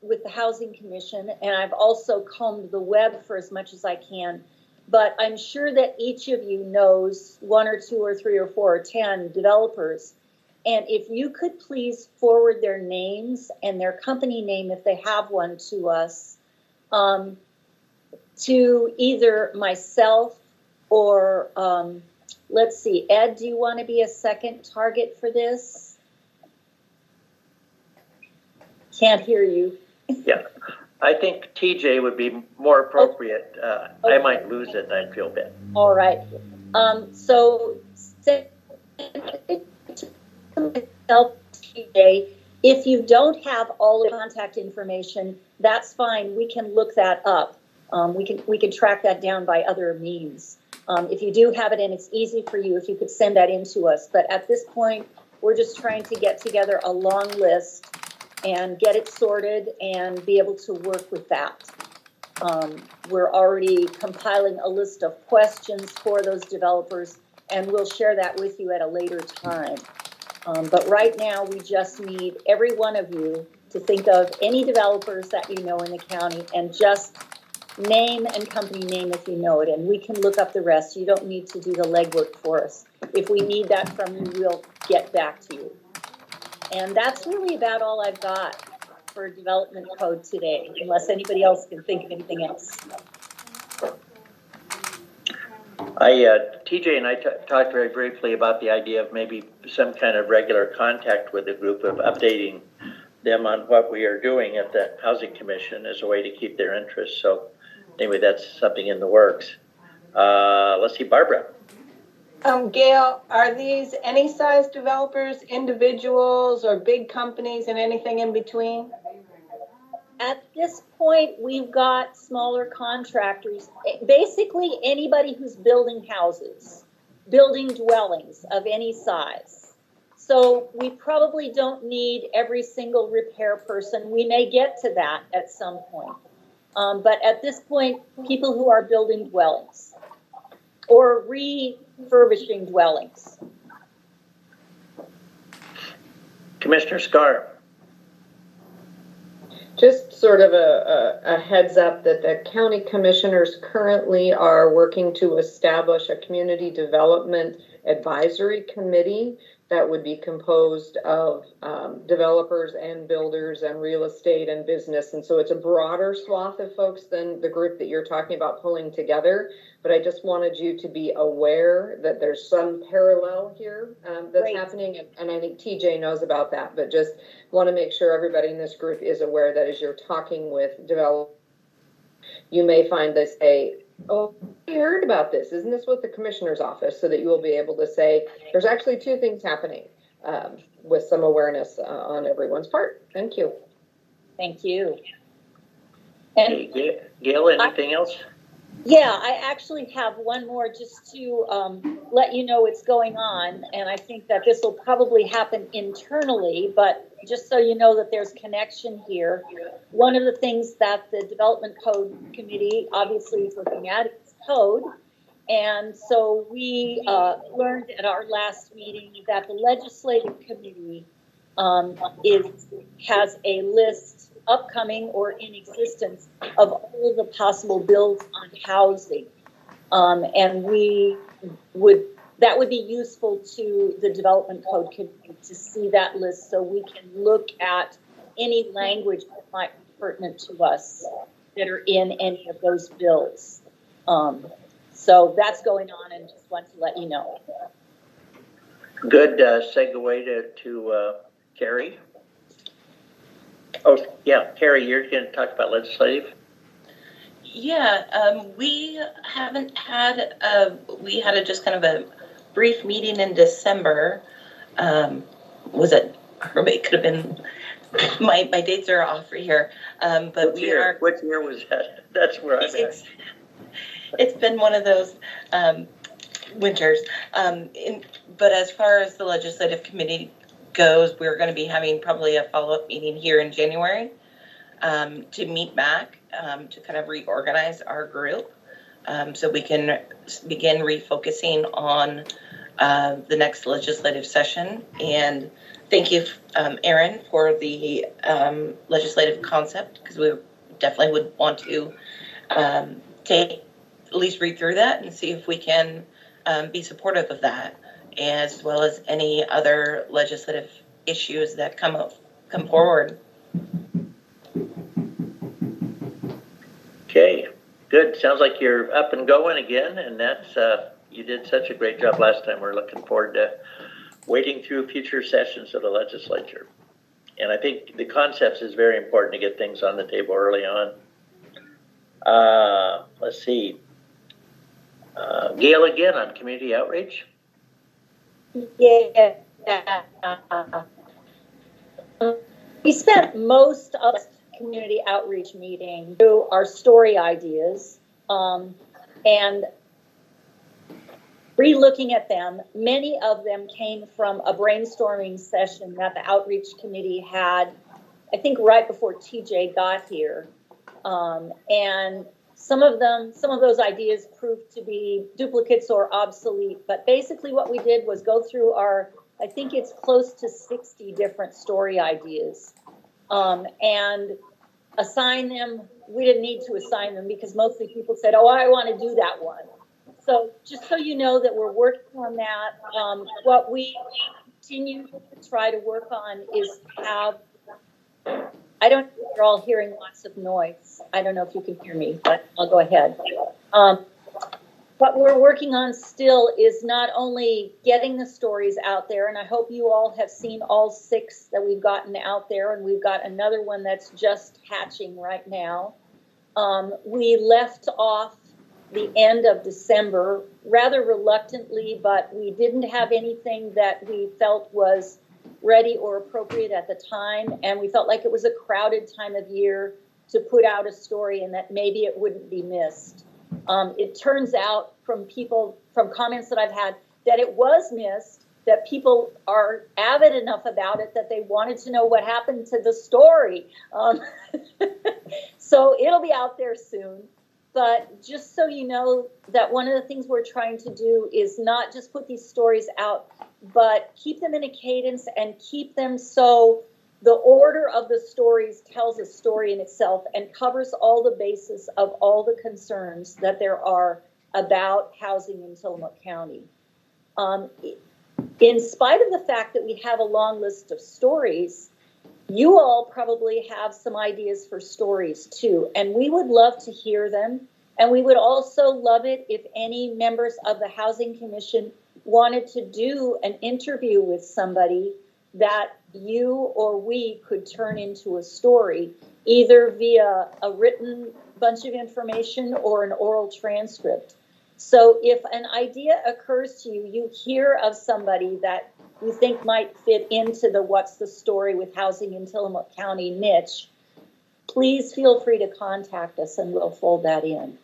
with the Housing Commission, and I've also combed the web for as much as I can. But I'm sure that each of you knows 1 or 2 or 3 or 4 or 10 developers. And if you could please forward their names and their company name, if they have one, to us, to either myself or, let's see, Ed, do you want to be a second target for this? Can't hear you. Yeah. I think TJ would be more appropriate. Okay. I might lose it, I feel bad. All right. So send it to myself, TJ. If you don't have all the contact information, that's fine. We can look that up. We can track that down by other means. If you do have it and it's easy for you, if you could send that in to us. But at this point, we're just trying to get together a long list and get it sorted and be able to work with that. We're already compiling a list of questions for those developers, and we'll share that with you at a later time. But right now, we just need every one of you to think of any developers that you know in the county and just name and company name if you know it, and we can look up the rest. You don't need to do the legwork for us. If we need that from you, we'll get back to you. And that's really about all I've got for development code today, unless anybody else can think of anything else. TJ and I talked very briefly about the idea of maybe some kind of regular contact with the group, of updating them on what we are doing at the Housing Commission as a way to keep their interest. So anyway, that's something in the works. Let's see, Barbara. Gail, are these any size developers, individuals, or big companies, and anything in between? At this point, we've got smaller contractors, basically anybody who's building houses, building dwellings of any size. So we probably don't need every single repair person. We may get to that at some point. But at this point, people who are building dwellings or refurbishing dwellings. Commissioner Scar. Just sort of a heads up that the county commissioners currently are working to establish a community development advisory committee that would be composed of developers and builders and real estate and business. And so it's a broader swath of folks than the group that you're talking about pulling together. But I just wanted you to be aware that there's some parallel here that's happening. And I think TJ knows about that, but just want to make sure everybody in this group is aware that as you're talking with developers, you may find they say, oh, I heard about this. Isn't this what the commissioner's office? So that you will be able to say, there's actually two things happening with some awareness on everyone's part. Thank you. Thank you. And Gail, anything else? Yeah, I actually have one more just to let you know what's going on. And I think that this will probably happen internally, but just so you know that there's connection here. One of the things that the Development Code Committee obviously is looking at is code. And so we learned at our last meeting that the Legislative Committee has a list upcoming or in existence of all of the possible bills on housing. And that would be useful to the Development Code Committee to see that list so we can look at any language that might be pertinent to us that are in any of those bills. So that's going on, and just want to let you know. Good segue to Carrie. Oh, yeah, Carrie, you're going to talk about legislative. Yeah, we haven't had, we had just kind of a brief meeting in December. Was it, or it could have been, my dates are off right here. But Which year was that? That's where I'm at. It's been one of those winters. But as far as the Legislative Committee goes, we're going to be having probably a follow-up meeting here in January to meet back to kind of reorganize our group so we can begin refocusing on the next legislative session. And thank you, Erin, for the legislative concept, because we definitely would want to at least read through that and see if we can be supportive of that, as well as any other legislative issues that come forward. Okay, good. Sounds like you're up and going again, and that's you did such a great job last time. We're looking forward to wading through future sessions of the legislature. And I think the concepts is very important to get things on the table early on. Let's see. Gail again on community outreach. Yeah. We spent most of the community outreach meeting through our story ideas and re-looking at them. Many of them came from a brainstorming session that the outreach committee had, I think right before TJ got here. And some of those ideas proved to be duplicates or obsolete, but basically what we did was go through I think it's close to 60 different story ideas, and assign them. We didn't need to assign them because mostly people said, oh, I want to do that one. So just so you know that we're working on that. What we continue to try to work on is I don't know if you're all hearing lots of noise. I don't know if you can hear me, but I'll go ahead. What we're working on still is not only getting the stories out there, and I hope you all have seen all 6 that we've gotten out there, and we've got another one that's just hatching right now. We left off the end of December rather reluctantly, but we didn't have anything that we felt was ready or appropriate at the time, and we felt like it was a crowded time of year to put out a story and that maybe it wouldn't be missed. It turns out from comments that I've had, that it was missed, that people are avid enough about it that they wanted to know what happened to the story. So it'll be out there soon. But just so you know that one of the things we're trying to do is not just put these stories out, but keep them in a cadence and keep them so the order of the stories tells a story in itself and covers all the bases of all the concerns that there are about housing in Tillamook County. in spite of the fact that we have a long list of stories, you all probably have some ideas for stories too, and we would love to hear them. And we would also love it if any members of the Housing Commission wanted to do an interview with somebody that you or we could turn into a story, either via a written bunch of information or an oral transcript. So if an idea occurs to you, you hear of somebody that you think might fit into the What's the Story with Housing in Tillamook County niche, please feel free to contact us and we'll fold that in.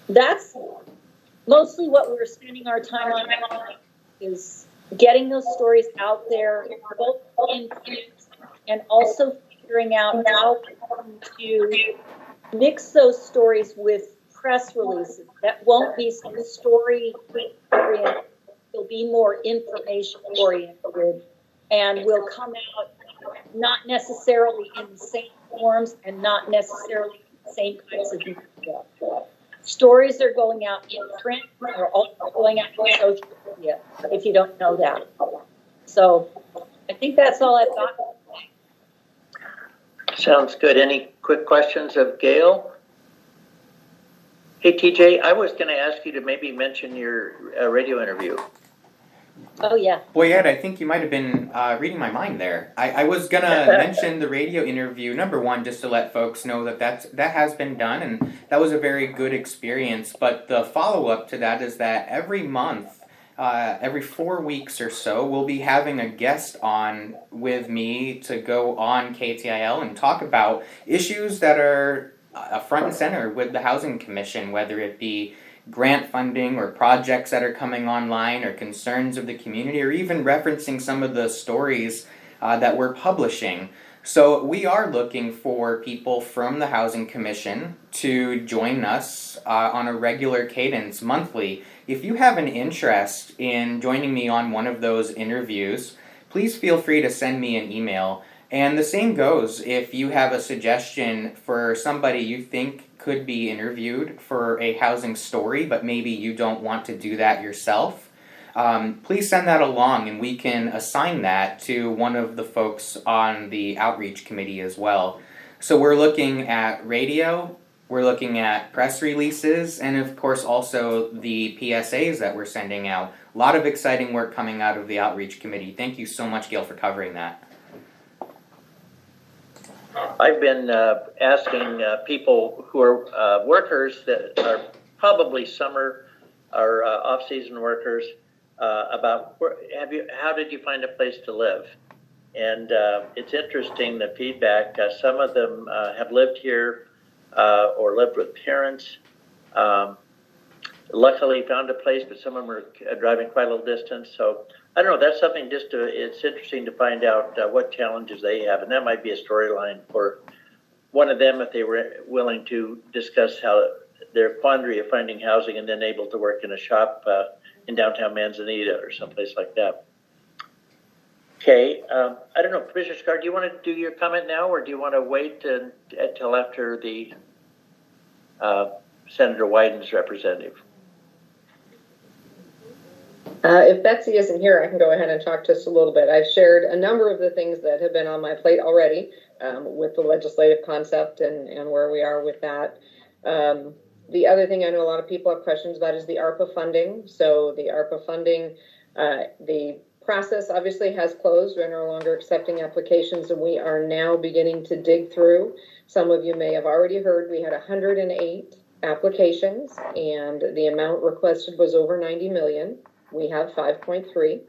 That's mostly what we're spending our time on, is getting those stories out there, both in print and also figuring out how to mix those stories with press releases that won't be some story oriented, they'll be more information oriented, and will come out not necessarily in the same forms and not necessarily the same kinds of media. Stories are going out in print, they're also going out in social media, if you don't know that. So I think that's all I've got. Sounds good. Any quick questions of Gail? Hey, TJ, I was going to ask you to maybe mention your radio interview. Oh, yeah. Boy, Ed, I think you might have been reading my mind there. I was going to mention the radio interview, number one, just to let folks know that that has been done, and that was a very good experience. But the follow-up to that is that every month, every 4 weeks or so, we'll be having a guest on with me to go on KTIL and talk about issues that are front and center with the Housing Commission, whether it be grant funding or projects that are coming online or concerns of the community, or even referencing some of the stories that we're publishing. So we are looking for people from the Housing Commission to join us on a regular cadence monthly. If you have an interest in joining me on one of those interviews, please feel free to send me an email. And the same goes if you have a suggestion for somebody you think could be interviewed for a housing story, but maybe you don't want to do that yourself. Please send that along and we can assign that to one of the folks on the outreach committee as well. So we're looking at radio, we're looking at press releases, and of course also the PSAs that we're sending out. A lot of exciting work coming out of the outreach committee. Thank you so much, Gail, for covering that. I've been asking people who are workers that are probably summer or off-season workers about how did you find a place to live? And it's interesting, the feedback. Some of them have lived here or lived with parents. Luckily found a place, but some of them are driving quite a little distance. So I don't know, that's something it's interesting to find out what challenges they have. And that might be a storyline for one of them if they were willing to discuss how their quandary of finding housing and then able to work in a shop in downtown Manzanita or someplace like that. Okay, I don't know, Commissioner Scar, do you want to do your comment now or do you want to wait until after the Senator Wyden's representative? If Betsy isn't here, I can go ahead and talk just a little bit. I've shared a number of the things that have been on my plate already with the legislative concept and where we are with that. The other thing I know a lot of people have questions about is the ARPA funding. So the ARPA funding, the process obviously has closed. We're no longer accepting applications, and we are now beginning to dig through. Some of you may have already heard we had 108 applications, and the amount requested was over 90 million. We have 5.3.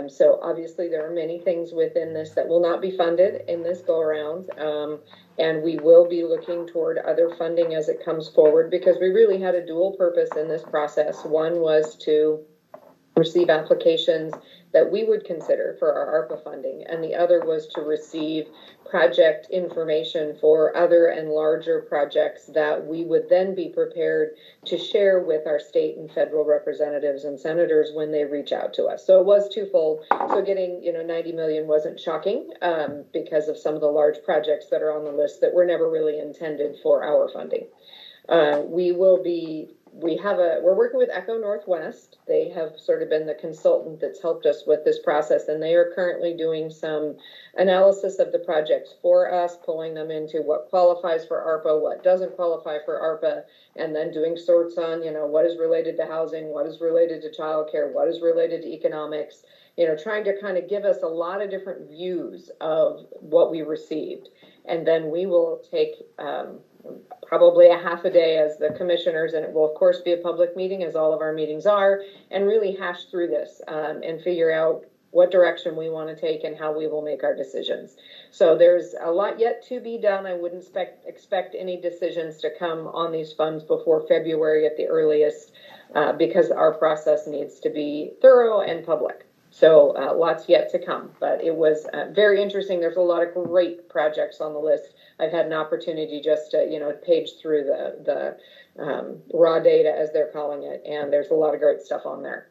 So obviously there are many things within this that will not be funded in this go around. And we will be looking toward other funding as it comes forward, because we really had a dual purpose in this process. One was to receive applications that we would consider for our ARPA funding, and the other was to receive project information for other and larger projects that we would then be prepared to share with our state and federal representatives and senators when they reach out to us. So it was twofold. So getting 90 million wasn't shocking because of some of the large projects that are on the list that were never really intended for our funding. We will be we're working with Echo Northwest. They have sort of been the consultant that's helped us with this process, and they are currently doing some analysis of the projects for us, pulling them into what qualifies for ARPA, what doesn't qualify for ARPA, and then doing sorts on, what is related to housing, what is related to childcare, what is related to economics, trying to kind of give us a lot of different views of what we received. And then we will take probably a half a day as the commissioners, and it will of course be a public meeting, as all of our meetings are, and really hash through this and figure out what direction we want to take and how we will make our decisions. So there's a lot yet to be done. I wouldn't expect any decisions to come on these funds before February at the earliest, because our process needs to be thorough and public. So lots yet to come, but it was very interesting. There's a lot of great projects on the list. I've had an opportunity just to, page through the raw data, as they're calling it, and there's a lot of great stuff on there.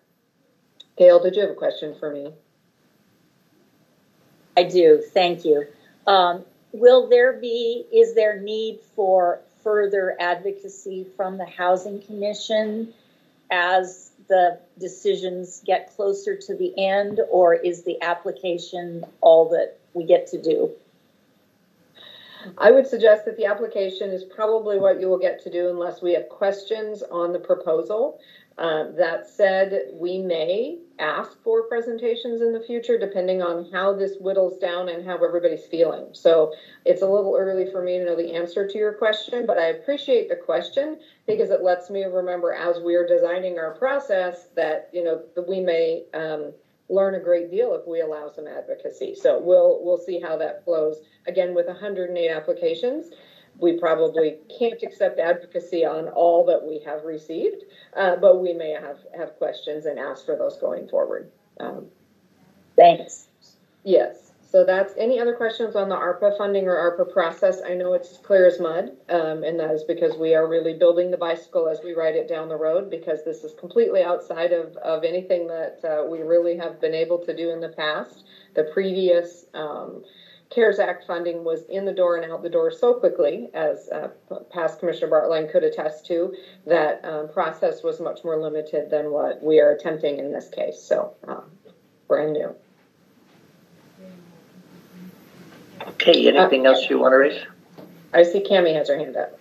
Gail, did you have a question for me? I do, thank you. Is there need for further advocacy from the Housing Commission as the decisions get closer to the end, or is the application all that we get to do? I would suggest that the application is probably what you will get to do unless we have questions on the proposal. That said, we may ask for presentations in the future depending on how this whittles down and how everybody's feeling. So it's a little early for me to know the answer to your question, but I appreciate the question because it lets me remember as we're designing our process that, that we may learn a great deal if we allow some advocacy. So we'll see how that flows. Again, with 108 applications, we probably can't accept advocacy on all that we have received, but we may have questions and ask for those going forward. Thanks. Yes. So that's any other questions on the ARPA funding or ARPA process? I know it's clear as mud, and that is because we are really building the bicycle as we ride it down the road, because this is completely outside of anything that we really have been able to do in the past. The previous CARES Act funding was in the door and out the door so quickly, as past Commissioner Bartlein could attest to, that process was much more limited than what we are attempting in this case. So brand new. Okay, anything else you want to raise? I see Cammie has her hand up.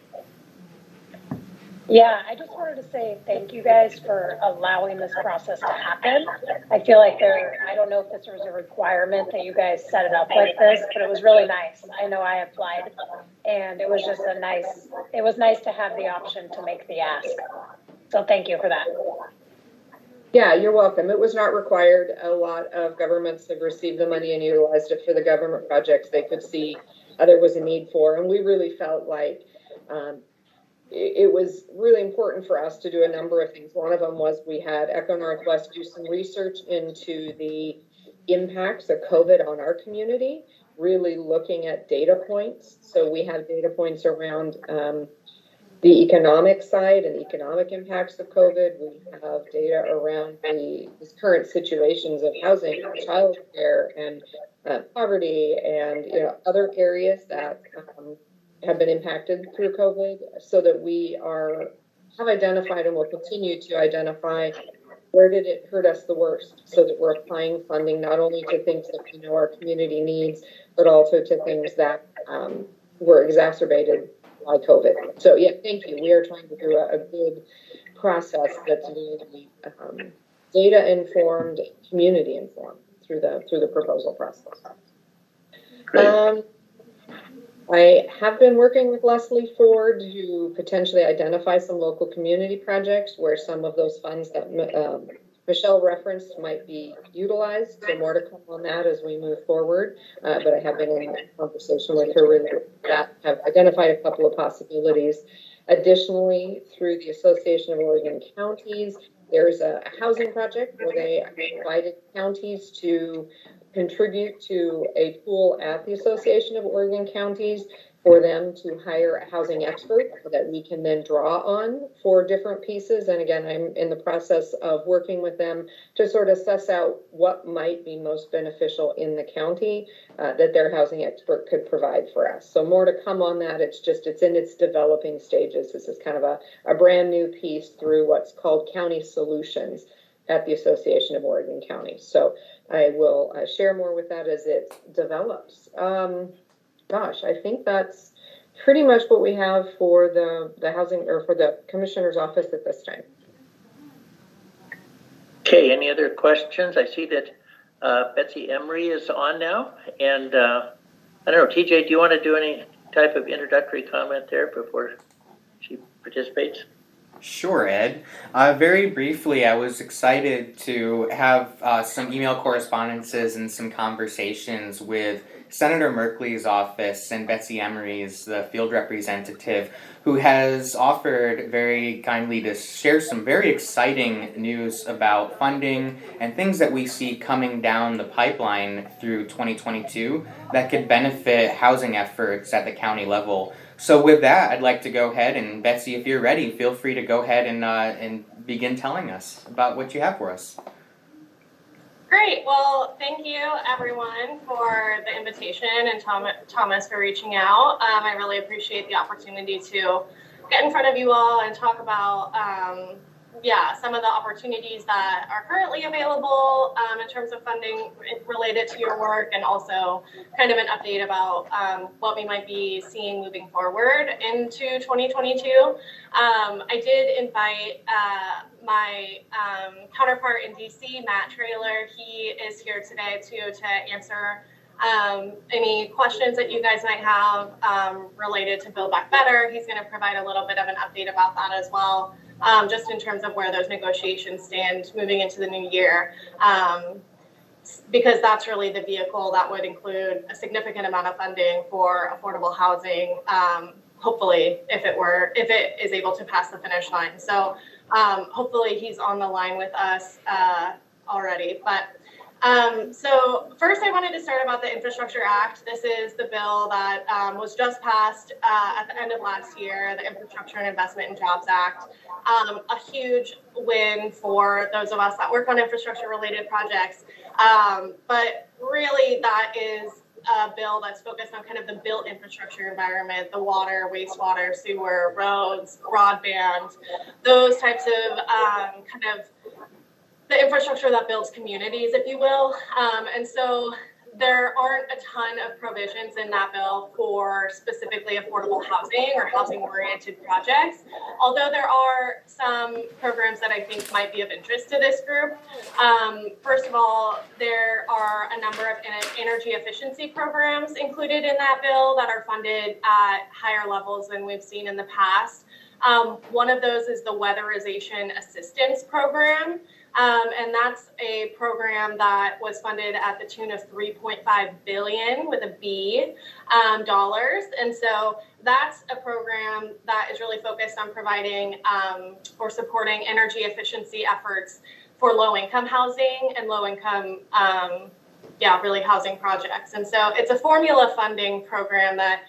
Yeah, I just wanted to say thank you guys for allowing this process to happen. I feel like I don't know if this was a requirement that you guys set it up like this, but it was really nice. I know I applied, and it was just it was nice to have the option to make the ask. So thank you for that. Yeah, you're welcome. It was not required. A lot of governments have received the money and utilized it for the government projects they could see there was a need for, and we really felt like it was really important for us to do a number of things. One of them was we had Echo Northwest do some research into the impacts of COVID on our community, really looking at data points. So we have data points around the economic side and economic impacts of COVID. We have data around the current situations of housing, childcare, and poverty, and other areas that have been impacted through COVID, so that we have identified and will continue to identify where did it hurt us the worst, so that we're applying funding not only to things that we know our community needs, but also to things that were exacerbated by COVID. So yeah, thank you. We are trying to do a good process that's really data informed, community informed through the proposal process. I have been working with Leslie Ford to potentially identify some local community projects where some of those funds that Michelle referenced might be utilized. So more to come on that as we move forward. But I have been in conversation with her that have identified a couple of possibilities. Additionally, through the Association of Oregon Counties, there's a housing project where they invited counties to contribute to a pool at the Association of Oregon Counties for them to hire a housing expert that we can then draw on for different pieces. And again, I'm in the process of working with them to sort of suss out what might be most beneficial in the county that their housing expert could provide for us. So more to come on that. It's in its developing stages. This is kind of a brand new piece through what's called County Solutions at the Association of Oregon Counties. So I will share more with that as it develops. Gosh, I think that's pretty much what we have for the housing or for the commissioner's office at this time. Okay, any other questions? I see that Betsy Emery is on now. And I don't know, TJ, do you want to do any type of introductory comment there before she participates? Sure, Ed. Very briefly, I was excited to have some email correspondences and some conversations with Senator Merkley's office and Betsy Emery's, the field representative, who has offered very kindly to share some very exciting news about funding and things that we see coming down the pipeline through 2022 that could benefit housing efforts at the county level. So with that, I'd like to go ahead and Betsy, if you're ready, feel free to go ahead and begin telling us about what you have for us. Great. Well, thank you, everyone, for the invitation and Thomas for reaching out. I really appreciate the opportunity to get in front of you all and talk about, some of the opportunities that are currently available in terms of funding related to your work, and also kind of an update about what we might be seeing moving forward into 2022. I did invite my counterpart in DC, Matt Traylor. He is here today to answer any questions that you guys might have related to Build Back Better. He's going to provide a little bit of an update about that as well, just in terms of where those negotiations stand moving into the new year, because that's really the vehicle that would include a significant amount of funding for affordable housing, hopefully, if it is able to pass the finish line. So hopefully he's on the line with us already. But so first I wanted to start about the Infrastructure Act. This is the bill that was just passed at the end of last year, the Infrastructure and Investment and Jobs Act. A huge win for those of us that work on infrastructure related projects. But really that is a bill that's focused on kind of the built infrastructure environment, the water, wastewater, sewer, roads, broadband, those types of kind of the infrastructure that builds communities, if you will. And so there aren't a ton of provisions in that bill for specifically affordable housing or housing-oriented projects, although there are some programs that I think might be of interest to this group. First of all, there are a number of energy efficiency programs included in that bill that are funded at higher levels than we've seen in the past. One of those is the Weatherization Assistance Program. And that's a program that was funded at the tune of $3.5 billion with a B dollars. And so that's a program that is really focused on providing or supporting energy efficiency efforts for low-income housing and low-income, really housing projects. And so it's a formula funding program that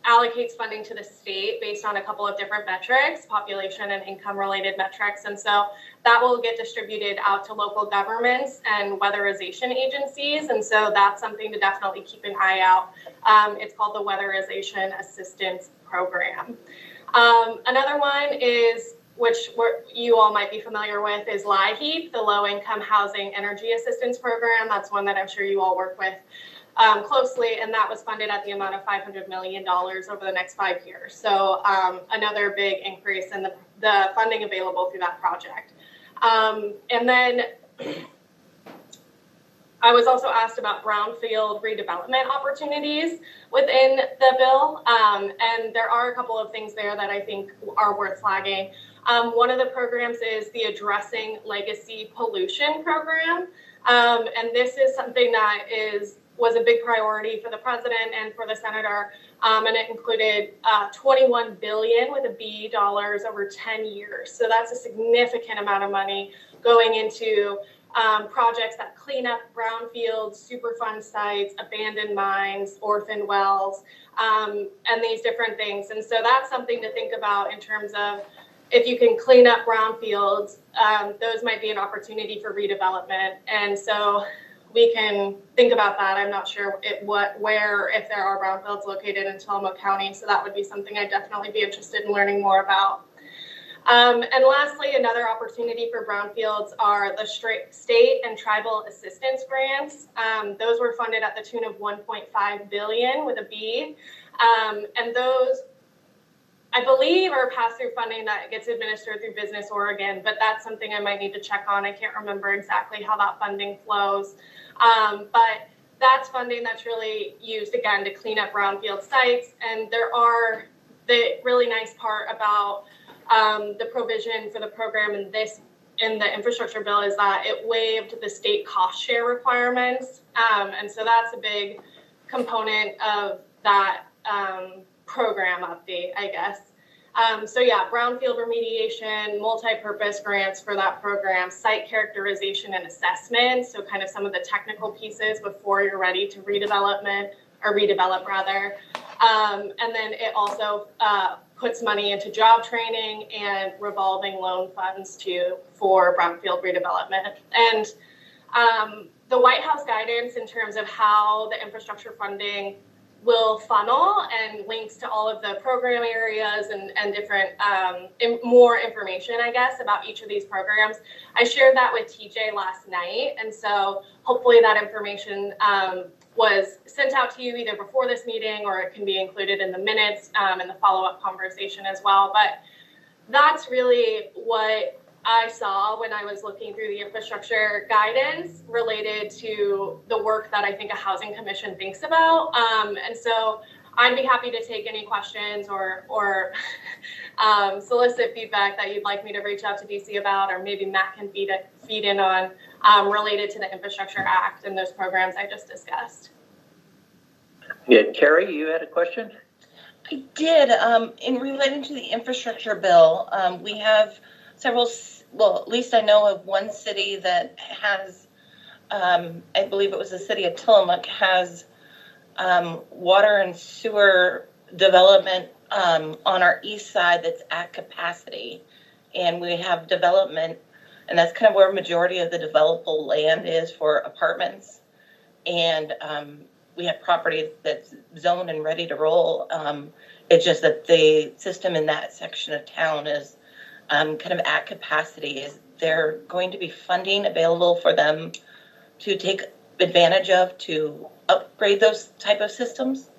allocates funding to the state based on a couple of different metrics, population and income related metrics. And so that will get distributed out to local governments and weatherization agencies. And so that's something to definitely keep an eye out. It's called the Weatherization Assistance Program. Another one is, which you all might be familiar with, is LIHEAP, the Low Income Housing Energy Assistance Program. That's one that I'm sure you all work with closely, and that was funded at the amount of $500 million over the next 5 years. So another big increase in the funding available through that project. And then I was also asked about brownfield redevelopment opportunities within the bill, and there are a couple of things there that I think are worth flagging. One of the programs is the Addressing Legacy Pollution Program, and this is something that was a big priority for the president and for the senator, and it included $21 billion with a B dollars over 10 years. So that's a significant amount of money going into projects that clean up brownfields, Superfund sites, abandoned mines, orphan wells, and these different things. And so that's something to think about in terms of if you can clean up brownfields, those might be an opportunity for redevelopment. And so we can think about that. I'm not sure where, if there are brownfields located in Tillamook County. So that would be something I'd definitely be interested in learning more about. And lastly, another opportunity for brownfields are the state and tribal assistance grants. Those were funded at the tune of $1.5 billion with a B. And those, I believe, are pass-through funding that gets administered through Business Oregon, but that's something I might need to check on. I can't remember exactly how that funding flows. But that's funding that's really used, again, to clean up brownfield sites. And the really nice part about the provision for the program in the infrastructure bill is that it waived the state cost share requirements. And so that's a big component of that program update, I guess. So yeah, brownfield remediation, multi-purpose grants for that program, site characterization and assessment. So kind of some of the technical pieces before you're ready to redevelop rather. And then it also puts money into job training and revolving loan funds for brownfield redevelopment. And the White House guidance in terms of how the infrastructure funding will funnel and links to all of the program areas and different more information, I guess, about each of these programs. I shared that with TJ last night. And so hopefully that information was sent out to you either before this meeting or it can be included in the minutes and the follow-up conversation as well. But that's really what I saw when I was looking through the infrastructure guidance related to the work that I think a housing commission thinks about. And so I'd be happy to take any questions or solicit feedback that you'd like me to reach out to DC about, or maybe Matt can feed in on related to the Infrastructure Act and those programs I just discussed. Yeah, Carrie, you had a question? I did. In relating to the infrastructure bill, we have several, well, at least I know of one city that has, I believe it was the city of Tillamook, has water and sewer development on our east side that's at capacity. And we have development, and that's kind of where a majority of the developable land is for apartments. And we have property that's zoned and ready to roll. It's just that the system in that section of town is kind of at capacity. Is there going to be funding available for them to take advantage of to upgrade those type of systems?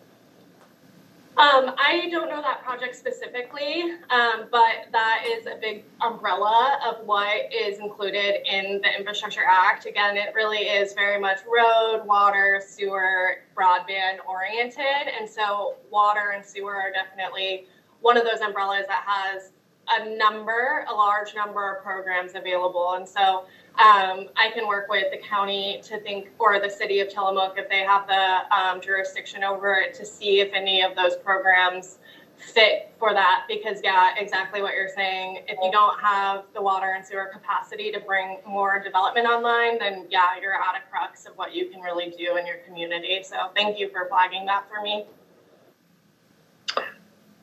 I don't know that project specifically, but that is a big umbrella of what is included in the Infrastructure Act. Again, it really is very much road, water, sewer, broadband oriented. And so water and sewer are definitely one of those umbrellas that has a large number of programs available. And so I can work with the county to think, or the city of Tillamook, if they have the jurisdiction over it, to see if any of those programs fit for that. Because yeah, exactly what you're saying. If you don't have the water and sewer capacity to bring more development online, then yeah, you're at a crux of what you can really do in your community. So thank you for flagging that for me.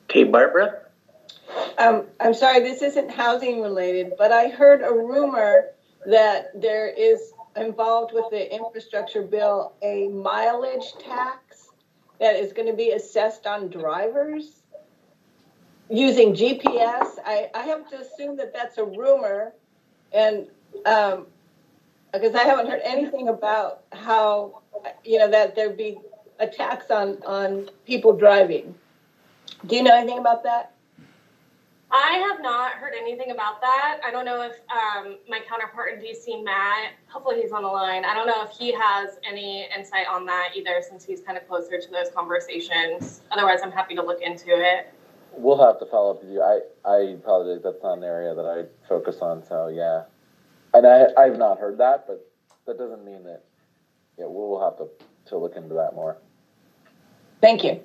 Okay, Barbara? I'm sorry, this isn't housing related, but I heard a rumor that there is involved with the infrastructure bill a mileage tax that is going to be assessed on drivers using GPS. I have to assume that that's a rumor, and because I haven't heard anything about how, that there'd be a tax on people driving. Do you know anything about that? I have not heard anything about that. I don't know if my counterpart in DC, Matt, hopefully he's on the line. I don't know if he has any insight on that either, since he's kind of closer to those conversations. Otherwise, I'm happy to look into it. We'll have to follow up with you. I probably, that's not an area that I focus on, so yeah. And I've not heard that, but that doesn't mean that, yeah, we'll have to look into that more. Thank you.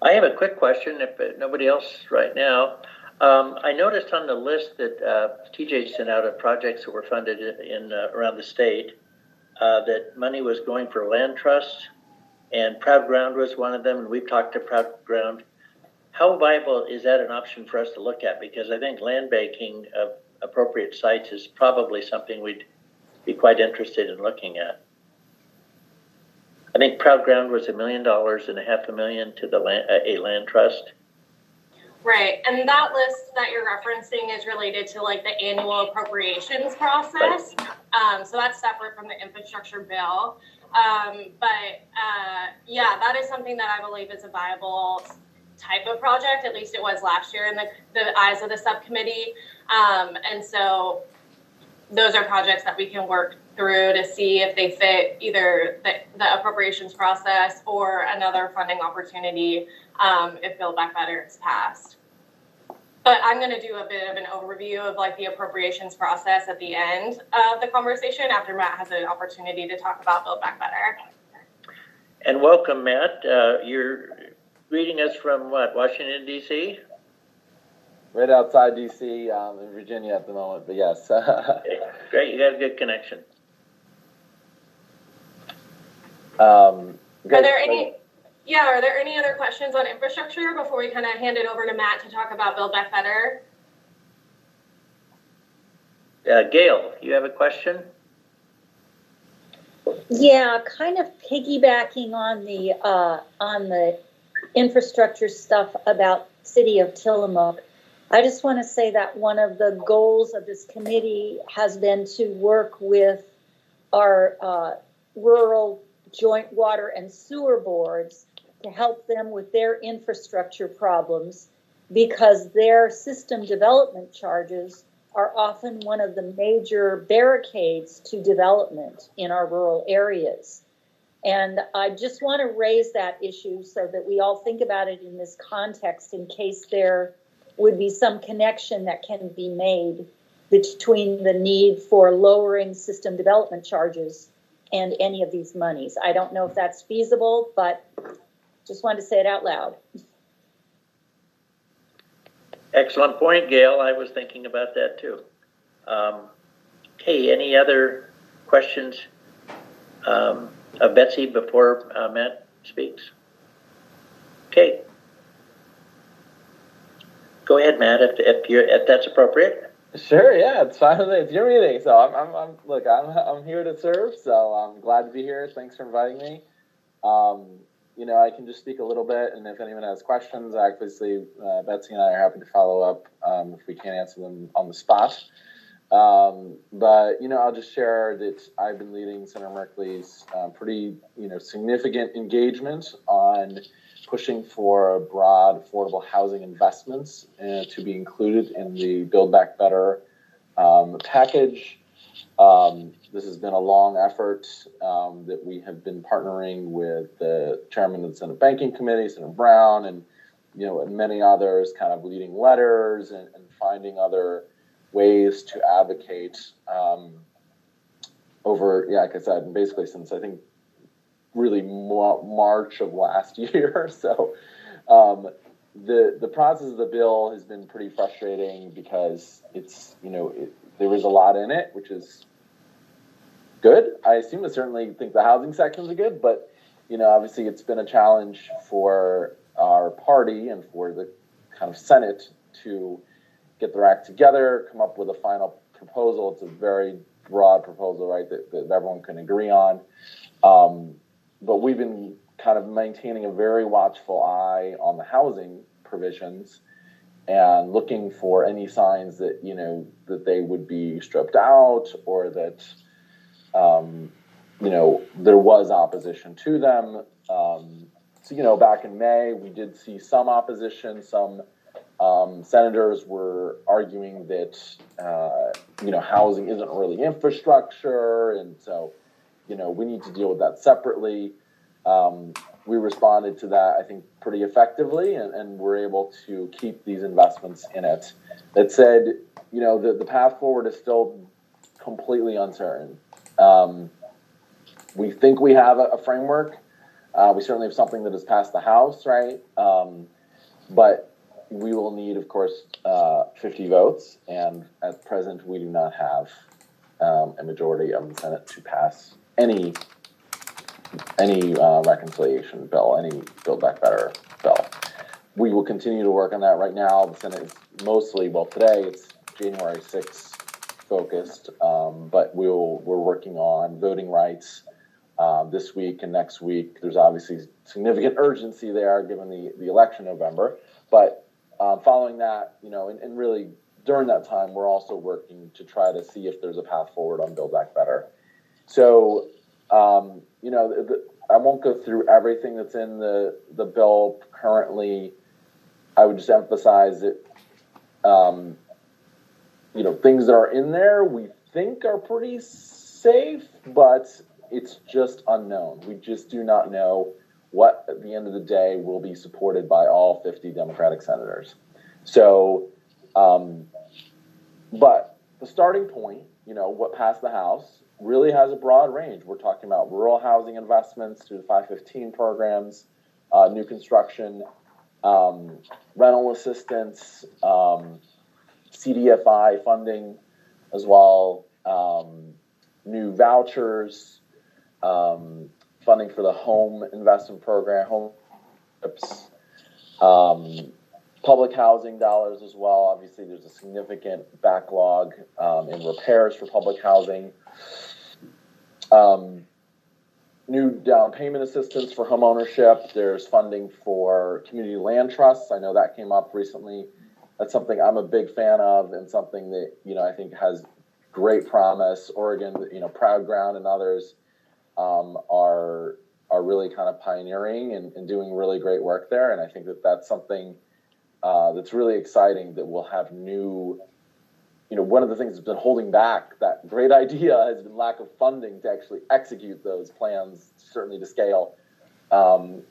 I have a quick question, if nobody else right now. I noticed on the list that TJ sent out of projects that were funded in around the state, that money was going for land trusts, and Proud Ground was one of them, and we've talked to Proud Ground. How viable is that an option for us to look at? Because I think land banking of appropriate sites is probably something we'd be quite interested in looking at. I think Proud Ground was $1 million and $500,000 to the a land trust. Right, and that list that you're referencing is related to like the annual appropriations process. So that's separate from the infrastructure bill. Yeah, that is something that I believe is a viable type of project. At least it was last year in the eyes of the subcommittee. And so those are projects that we can work through to see if they fit either the appropriations process or another funding opportunity if Build Back Better is passed. But I'm going to do a bit of an overview of like the appropriations process at the end of the conversation after Matt has an opportunity to talk about Build Back Better. And welcome, Matt. You're greeting us from what, Washington, D.C.? Right outside D.C., in Virginia at the moment, but yes. Okay, great, you got a good connection. Are there any other questions on infrastructure before we kind of hand it over to Matt to talk about Build Back Better? Gail, you have a question? Yeah, kind of piggybacking on the infrastructure stuff about City of Tillamook. I just want to say that one of the goals of this committee has been to work with our rural joint water and sewer boards to help them with their infrastructure problems, because their system development charges are often one of the major barricades to development in our rural areas. And I just want to raise that issue so that we all think about it in this context in case there would be some connection that can be made between the need for lowering system development charges and any of these monies. I don't know if that's feasible, but just wanted to say it out loud. Excellent point, Gail. I was thinking about that too. Okay, any other questions of Betsy before Matt speaks? Okay. Go ahead, Matt, if that's appropriate. Sure, yeah, it's fine with me. It's your meeting, so I'm here to serve. So I'm glad to be here. Thanks for inviting me. I can just speak a little bit, and if anyone has questions, obviously Betsy and I are happy to follow up if we can't answer them on the spot. But I'll just share that I've been leading Senator Merkley's pretty significant engagement on pushing for broad affordable housing investments to be included in the Build Back Better package. This has been a long effort that we have been partnering with the chairman of the Senate Banking Committee, Senator Brown, and many others, kind of leading letters and finding other ways to advocate over, like I said, basically since I think really March of last year. So the process of the bill has been pretty frustrating because it's, there is a lot in it, which is good. I certainly think the housing sections are good, but, obviously it's been a challenge for our party and for the kind of Senate to get their act together, come up with a final proposal. It's a very broad proposal, right, that everyone can agree on. But we've been kind of maintaining a very watchful eye on the housing provisions and looking for any signs that, that they would be stripped out or that, there was opposition to them. So, back in May, we did see some opposition. Some senators were arguing that, housing isn't really infrastructure. And so, we need to deal with that separately. We responded to that, I think, pretty effectively, and we're able to keep these investments in it. That said, the path forward is still completely uncertain. We think we have a framework. We certainly have something that has passed the House, right? But we will need, of course, 50 votes, and at present, we do not have a majority of the Senate to pass any reconciliation bill, any Build Back Better bill. We will continue to work on that. Right now, the Senate is mostly, well, today it's January 6th focused, but we're working on voting rights this week and next week. There's obviously significant urgency there given the election in November, but following that, and really during that time, we're also working to try to see if there's a path forward on Build Back Better. So, I won't go through everything that's in the bill currently. I would just emphasize that, things that are in there we think are pretty safe, but it's just unknown. We just do not know what, at the end of the day, will be supported by all 50 Democratic senators. So, but the starting point, what passed the House, really has a broad range. We're talking about rural housing investments through the 515 programs, new construction, rental assistance, CDFI funding as well, new vouchers, funding for the home investment program, public housing dollars as well. Obviously, there's a significant backlog in repairs for public housing. New down payment assistance for home ownership. There's funding for community land trusts. I know that came up recently. That's something I'm a big fan of, and something that I think has great promise. Oregon, Proud Ground and others are really kind of pioneering and doing really great work there. And I think that's something that's really exciting, that we'll have new. One of the things that's been holding back that great idea has been lack of funding to actually execute those plans, certainly to scale.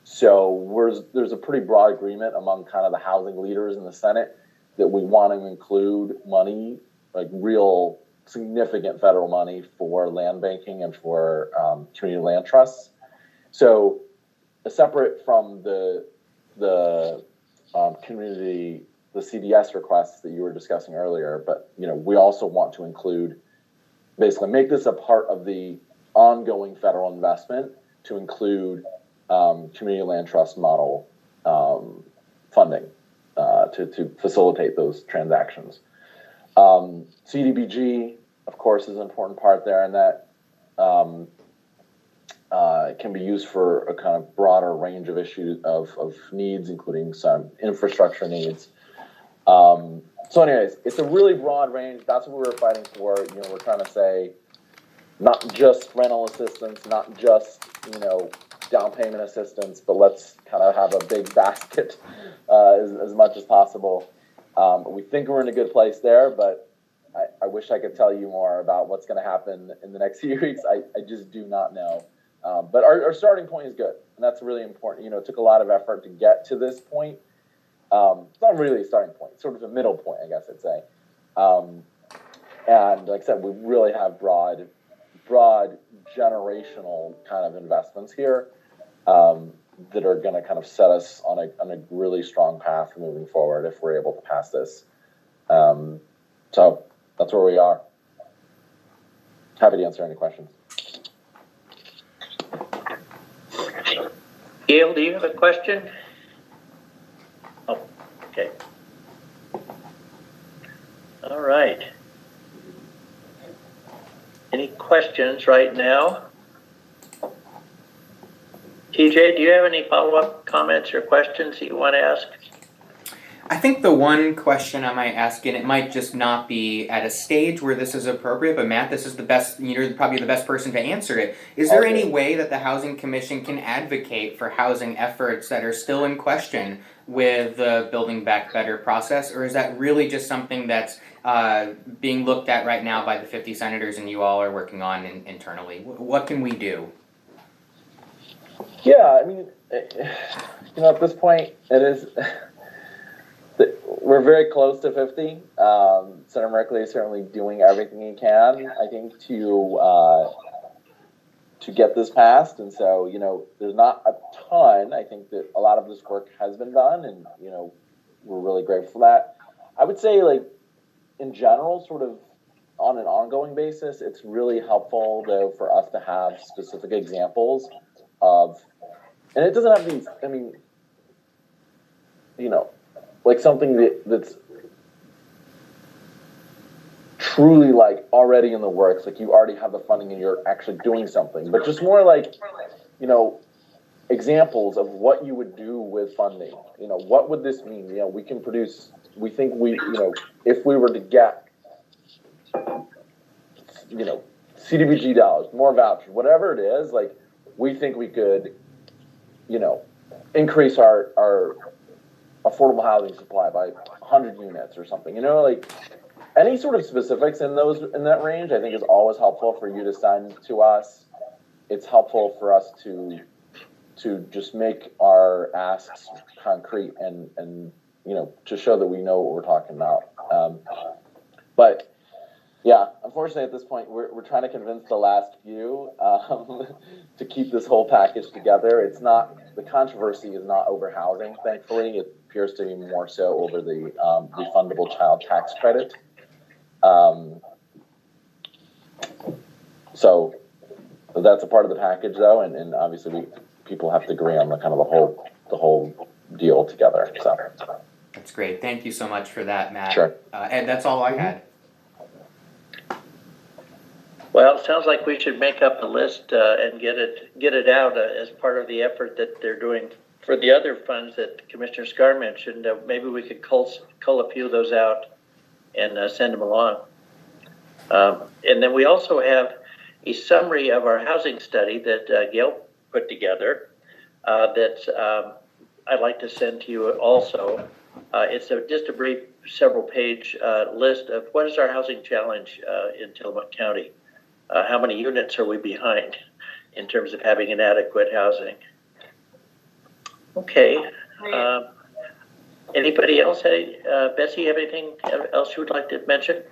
So there's a pretty broad agreement among kind of the housing leaders in the Senate that we want to include money, like real significant federal money for land banking and for community land trusts. So separate from the community, the CDS requests that you were discussing earlier, but we also want to include, basically make this a part of the ongoing federal investment to include community land trust model funding to facilitate those transactions. CDBG, of course, is an important part there, and that can be used for a kind of broader range of issues of needs, including some infrastructure needs. So anyways, it's a really broad range. That's what we're fighting for. We're trying to say not just rental assistance, not just, down payment assistance, but let's kind of have a big basket as much as possible. We think we're in a good place there, but I wish I could tell you more about what's going to happen in the next few weeks. I just do not know. But our starting point is good, and that's really important. It took a lot of effort to get to this point. It's not really a starting point, it's sort of a middle point, I guess I'd say. And like I said, we really have broad generational kind of investments here that are going to kind of set us on a really strong path moving forward if we're able to pass this. So that's where we are. Happy to answer any questions. Gail, do you have a question? Oh, okay. All right. Any questions right now? TJ, do you have any follow-up comments or questions that you want to ask? I think the one question I might ask, and it might just not be at a stage where this is appropriate, but Matt, this is the best, you're probably the best person to answer it. Is there any way that the Housing Commission can advocate for housing efforts that are still in question with the Building Back Better process, or is that really just something that's being looked at right now by the 50 senators and you all are working on internally? What can we do? Yeah, I mean, at this point, it is... We're very close to 50. Senator Merkley is certainly doing everything he can, I think, to get this passed. And so, there's not a ton. I think that a lot of this work has been done, and, we're really grateful for that. I would say, like, in general, sort of on an ongoing basis, it's really helpful, though, for us to have specific examples of, and it doesn't have to be, I mean, you know, like something that's truly like already in the works, like you already have the funding and you're actually doing something, but just more like, you know, examples of what you would do with funding. You know, what would this mean? You know, we can produce, we think we, you know, if we were to get, you know, CDBG dollars, more vouchers, whatever it is, like we think we could, you know, increase our affordable housing supply by 100 units or something, you know, like any sort of specifics in that range, I think is always helpful for you to send to us. It's helpful for us to just make our asks concrete and you know, to show that we know what we're talking about. But yeah, unfortunately at this point, we're trying to convince the last few to keep this whole package together. It's not, the controversy is not over housing, thankfully. It appears to be more so over the refundable child tax credit. So that's a part of the package, though, and obviously people have to agree on the kind of the whole deal together. So That's great. Thank you so much for that, Matt. Sure. And that's all I had. Well, it sounds like we should make up a list and get it out as part of the effort that they're doing for the other funds that Commissioner Scar mentioned. Maybe we could cull a few of those out and send them along. And then we also have a summary of our housing study that Gail put together that I'd like to send to you also. It's just a brief several-page list of what is our housing challenge in Tillamook County. How many units are we behind in terms of having inadequate housing? Okay. Anybody else? Bessie, you have anything else you would like to mention?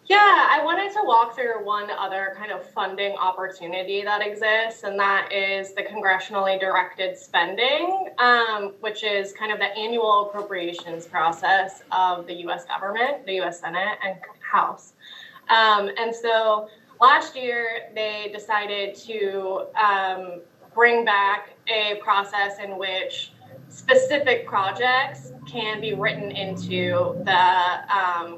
Yeah, I wanted to walk through one other kind of funding opportunity that exists, and that is the congressionally directed spending, which is kind of the annual appropriations process of the U.S. government, the U.S. Senate and House. And so last year, they decided to bring back a process in which specific projects can be written into the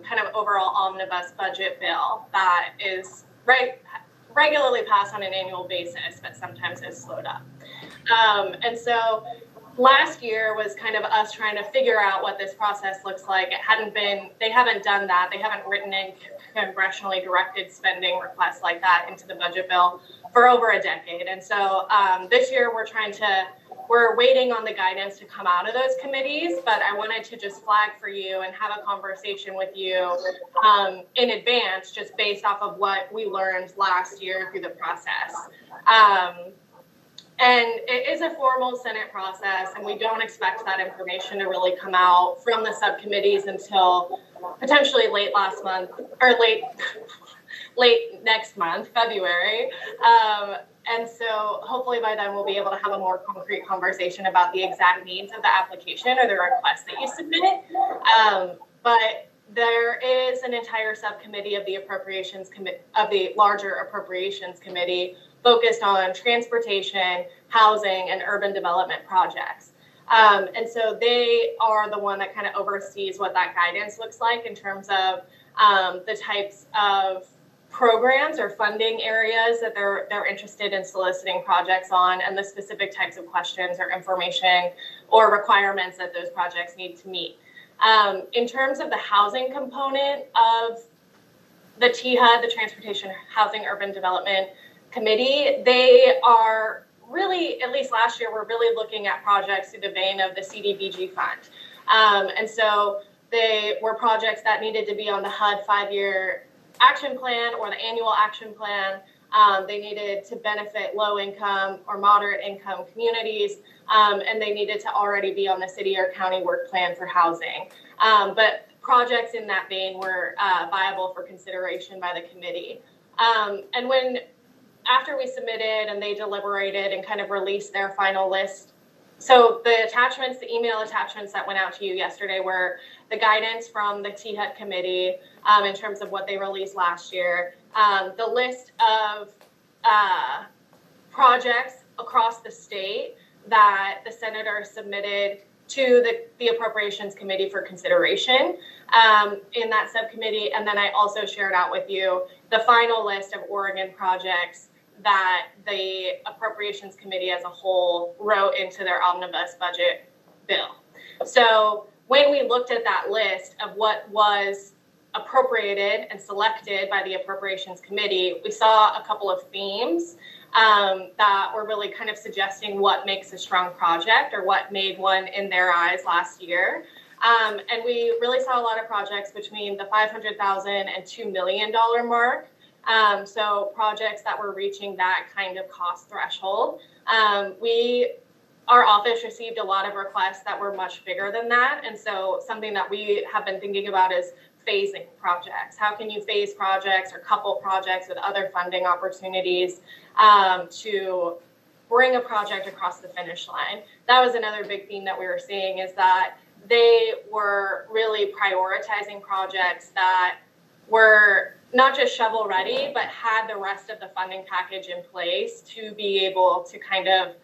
kind of overall omnibus budget bill that is regularly passed on an annual basis, but sometimes is slowed up. And so last year was kind of us trying to figure out what this process looks like. They haven't done that. They haven't written in congressionally directed spending requests like that into the budget bill for over a decade. And so this year we're waiting on the guidance to come out of those committees, but I wanted to just flag for you and have a conversation with you in advance, just based off of what we learned last year through the process. And it is a formal Senate process, and we don't expect that information to really come out from the subcommittees until potentially late last month, or late next month, February. And so hopefully by then we'll be able to have a more concrete conversation about the exact needs of the application or the request that you submit. But there is an entire subcommittee of the larger appropriations committee focused on transportation, housing, and urban development projects. And so they are the one that kind of oversees what that guidance looks like in terms of the types of programs or funding areas that they're interested in soliciting projects on, and the specific types of questions or information or requirements that those projects need to meet. In terms of the housing component of the THUD, the Transportation Housing Urban Development Committee, they are really, at least last year, we're really looking at projects through the vein of the CDBG fund. And so they were projects that needed to be on the HUD 5-year action plan or the annual action plan. They needed to benefit low income or moderate income communities, and they needed to already be on the city or county work plan for housing. But projects in that vein were viable for consideration by the committee. And after we submitted and they deliberated and kind of released their final list So the attachments, the email attachments that went out to you yesterday were the guidance from the THET committee in terms of what they released last year, the list of projects across the state that the senators submitted to the Appropriations Committee for consideration in that subcommittee. And then I also shared out with you the final list of Oregon projects that the Appropriations Committee as a whole wrote into their omnibus budget bill. So when we looked at that list of what was appropriated and selected by the Appropriations Committee, we saw a couple of themes that were really kind of suggesting what makes a strong project or what made one in their eyes last year. And we really saw a lot of projects between the $500,000 and $2 million mark. So projects that were reaching that kind of cost threshold. Our office received a lot of requests that were much bigger than that. And so something that we have been thinking about is phasing projects. How can you phase projects or couple projects with other funding opportunities to bring a project across the finish line? That was another big theme that we were seeing, is that they were really prioritizing projects that were not just shovel ready, but had the rest of the funding package in place to be able to kind of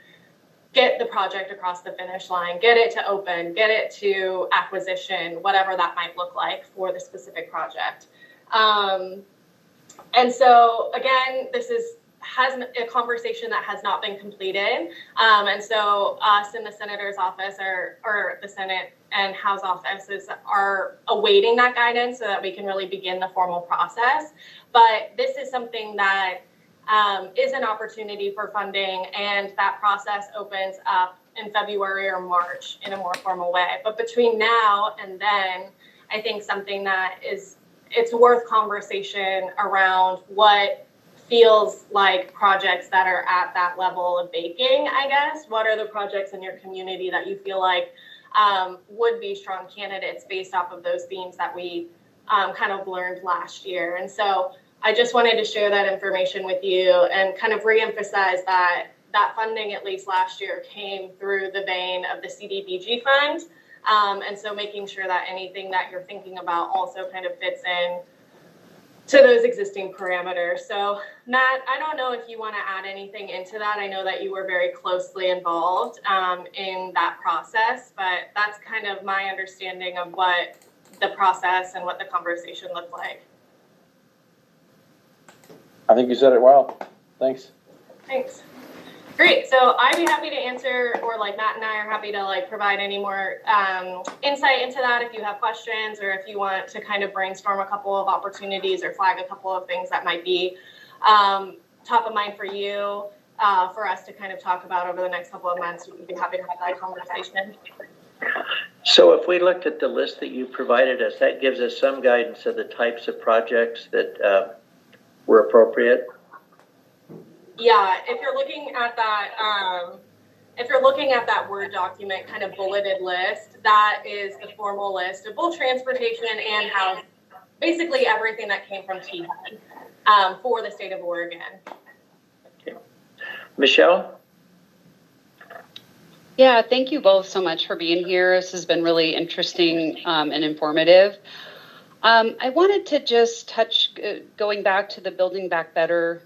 get the project across the finish line, get it to open, get it to acquisition, whatever that might look like for the specific project. And so again, this has a conversation that has not been completed. And so us in the Senator's office or the Senate and House offices are awaiting that guidance so that we can really begin the formal process. But this is something that is an opportunity for funding, and that process opens up in February or March in a more formal way. But between now and then, I think something that it's worth conversation around what feels like projects that are at that level of baking, I guess. What are the projects in your community that you feel like would be strong candidates based off of those themes that we kind of learned last year? And so I just wanted to share that information with you and kind of reemphasize that funding, at least last year, came through the vein of the CDBG fund. And so making sure that anything that you're thinking about also kind of fits in to those existing parameters. So Matt, I don't know if you want to add anything into that. I know that you were very closely involved in that process, but that's kind of my understanding of what the process and what the conversation looked like. I think you said it well. Thanks. Thanks. Great. So I'd be happy to answer, or like Matt and I are happy to like provide any more insight into that if you have questions, or if you want to kind of brainstorm a couple of opportunities or flag a couple of things that might be top of mind for you for us to kind of talk about over the next couple of months. We'd be happy to have that conversation. So if we looked at the list that you provided us, that gives us some guidance of the types of projects that were appropriate. Yeah, if you're looking at that Word document kind of bulleted list, that is the formal list of both transportation and housing, basically everything that came from THET for the state of Oregon. Okay. Michelle? Yeah, thank you both so much for being here. This has been really interesting and informative. I wanted to just touch, going back to the Building Back Better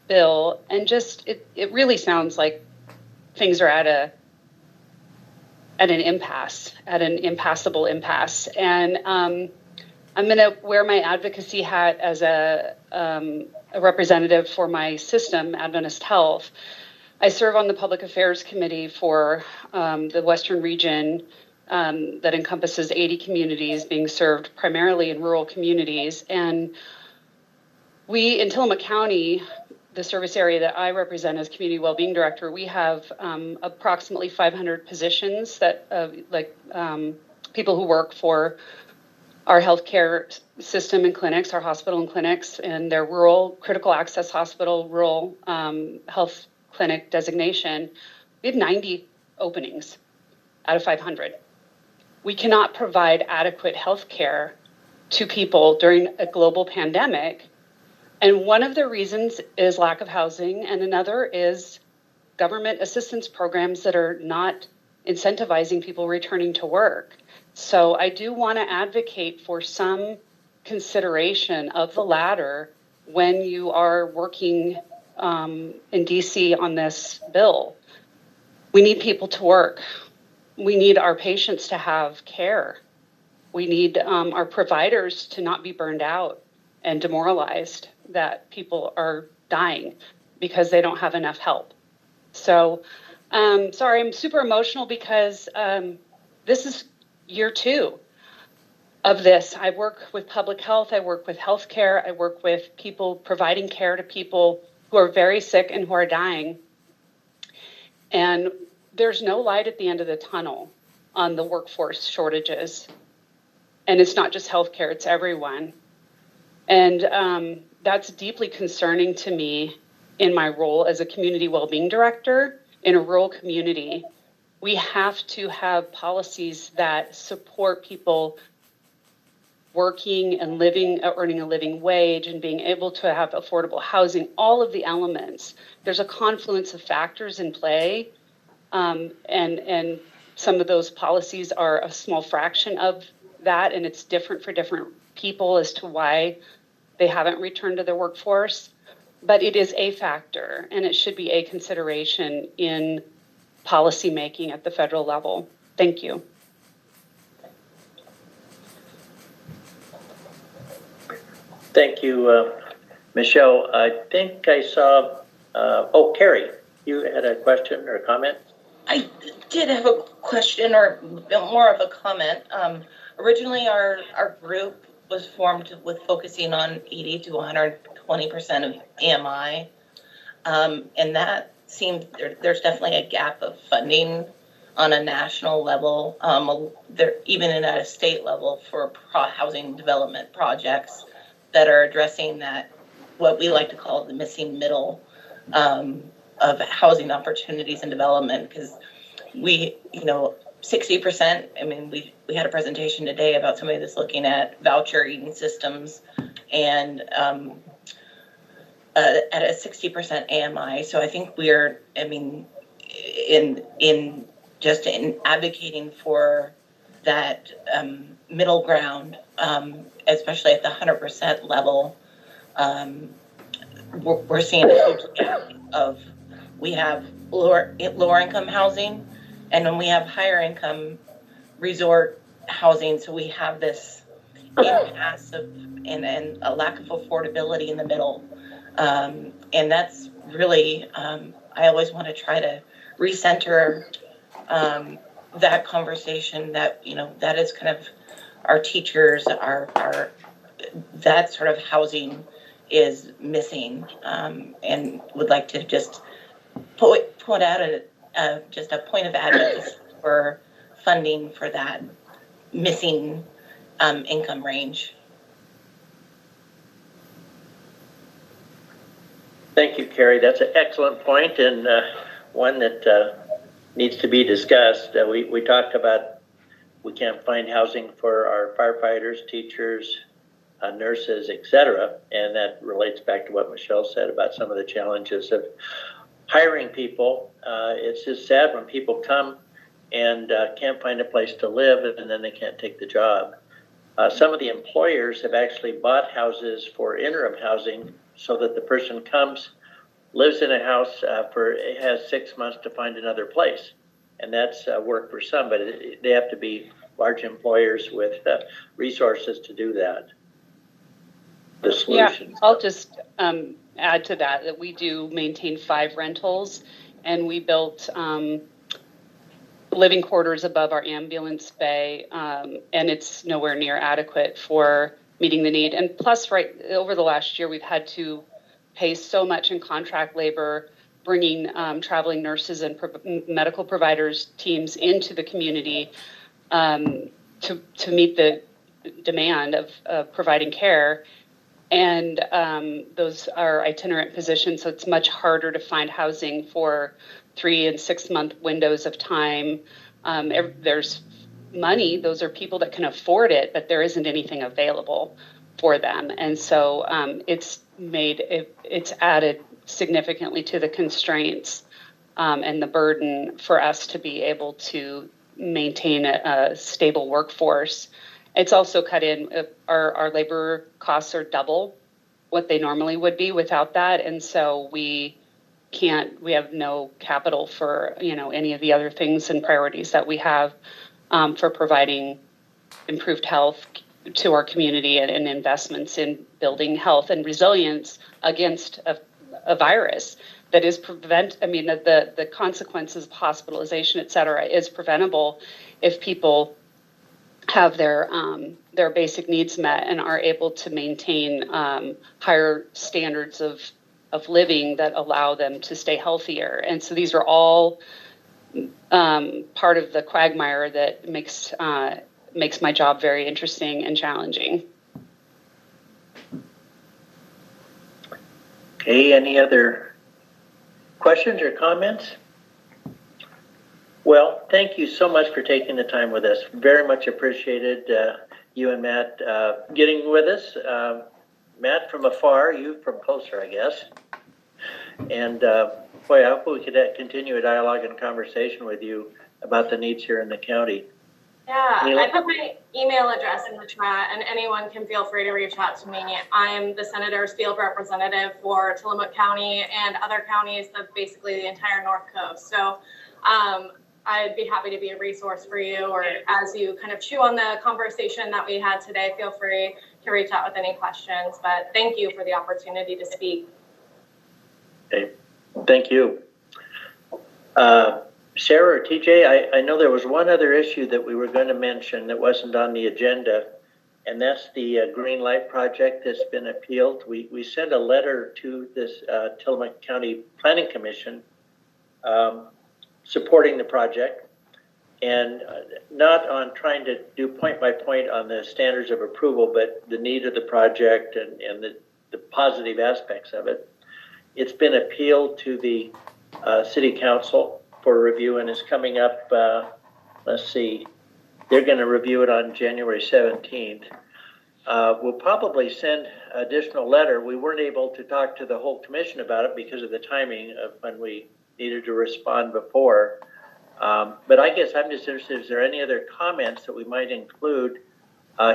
bill, and just it really sounds like things are at an impasse, at an impassable impasse. And I'm going to wear my advocacy hat as a representative for my system, Adventist Health. I serve on the Public Affairs Committee for the Western region that encompasses 80 communities being served primarily in rural communities. And we, in Tillamook County, the service area that I represent as Community Wellbeing Director, we have approximately 500 positions that people who work for our healthcare system and clinics, our hospital and clinics, and their rural critical access hospital, rural health clinic designation. We have 90 openings out of 500. We cannot provide adequate health care to people during a global pandemic. And one of the reasons is lack of housing, and another is government assistance programs that are not incentivizing people returning to work. So I do want to advocate for some consideration of the latter when you are working in DC on this bill. We need people to work. We need our patients to have care. We need our providers to not be burned out and demoralized that people are dying because they don't have enough help. So, sorry, I'm super emotional because this is year 2 of this. I work with public health, I work with healthcare, I work with people providing care to people who are very sick and who are dying. And there's no light at the end of the tunnel on the workforce shortages. And it's not just healthcare, it's everyone. And that's deeply concerning to me in my role as a community well-being director in a rural community. We have to have policies that support people working and living, earning a living wage and being able to have affordable housing, all of the elements. There's a confluence of factors in play, and some of those policies are a small fraction of that, and it's different for different people as to why they haven't returned to their workforce. But it is a factor, and it should be a consideration in policy making at the federal level. Thank you. Thank you, Michelle. I think I saw, Carrie, you had a question or a comment? I did have a question or more of a comment. Originally, our group was formed with focusing on 80 to 120% of AMI. And that seems there's definitely a gap of funding on a national level, even at a state level for housing development projects that are addressing that, what we like to call the missing middle of housing opportunities and development. Because 60%, I mean, we had a presentation today about somebody that's looking at vouchering systems and at a 60% AMI. So I think we're, in advocating for that middle ground, especially at the 100% level, we're seeing a huge gap of, we have lower income housing, and then we have higher income resort housing. So we have this impasse and a lack of affordability in the middle. And that's really, I always want to try to recenter that conversation that, that is kind of our teachers, that sort of housing is missing, and would like to just point out just a point of advocacy for funding for that missing income range. Thank you, Carrie. That's an excellent point, and one that needs to be discussed. We talked about we can't find housing for our firefighters, teachers, nurses, etc., and that relates back to what Michelle said about some of the challenges of hiring people. It's just sad when people come and can't find a place to live, and then they can't take the job. Some of the employers have actually bought houses for interim housing so that the person comes, lives in a house has 6 months to find another place. And that's work for some, but they have to be large employers with resources to do that. The solution. Yeah, I'll just add to that we do maintain 5 rentals, and we built living quarters above our ambulance bay, and it's nowhere near adequate for meeting the need. And plus, right over the last year, we've had to pay so much in contract labor, bringing traveling nurses and medical providers teams into the community to meet the demand of providing care. And those are itinerant positions, so it's much harder to find housing for 3 and 6 month windows of time. There's money; those are people that can afford it, but there isn't anything available for them, and so it's added significantly to the constraints and the burden for us to be able to maintain a stable workforce. It's also cut in, our labor costs are double what they normally would be without that. And so we have no capital for, any of the other things and priorities that we have for providing improved health to our community and investments in building health and resilience against a virus that is the consequences of hospitalization, et cetera, is preventable if people have their basic needs met and are able to maintain higher standards of living that allow them to stay healthier. And so these are all part of the quagmire that makes my job very interesting and challenging. Okay, any other questions or comments? Well, thank you so much for taking the time with us. Very much appreciated, you and Matt getting with us. Matt from afar, you from closer, I guess. And boy, I hope we could continue a dialogue and conversation with you about the needs here in the county. Yeah, I put my email address in the chat, and anyone can feel free to reach out to me. I'm the Senator's field representative for Tillamook County and other counties of basically the entire North Coast. So I'd be happy to be a resource for you, or as you kind of chew on the conversation that we had today, feel free to reach out with any questions. But thank you for the opportunity to speak. Okay, thank you. Sarah or TJ, I know there was one other issue that we were going to mention that wasn't on the agenda, and that's the green light project that's been appealed. We sent a letter to this Tillamook County Planning Commission supporting the project, and not on trying to do point by point on the standards of approval, but the need of the project and the positive aspects of it. It's been appealed to the City Council for review, and is coming up, let's see, they're going to review it on January 17th. We'll probably send additional letter. We weren't able to talk to the whole commission about it because of the timing of when we needed to respond before. But I guess I'm just interested, is there any other comments that we might include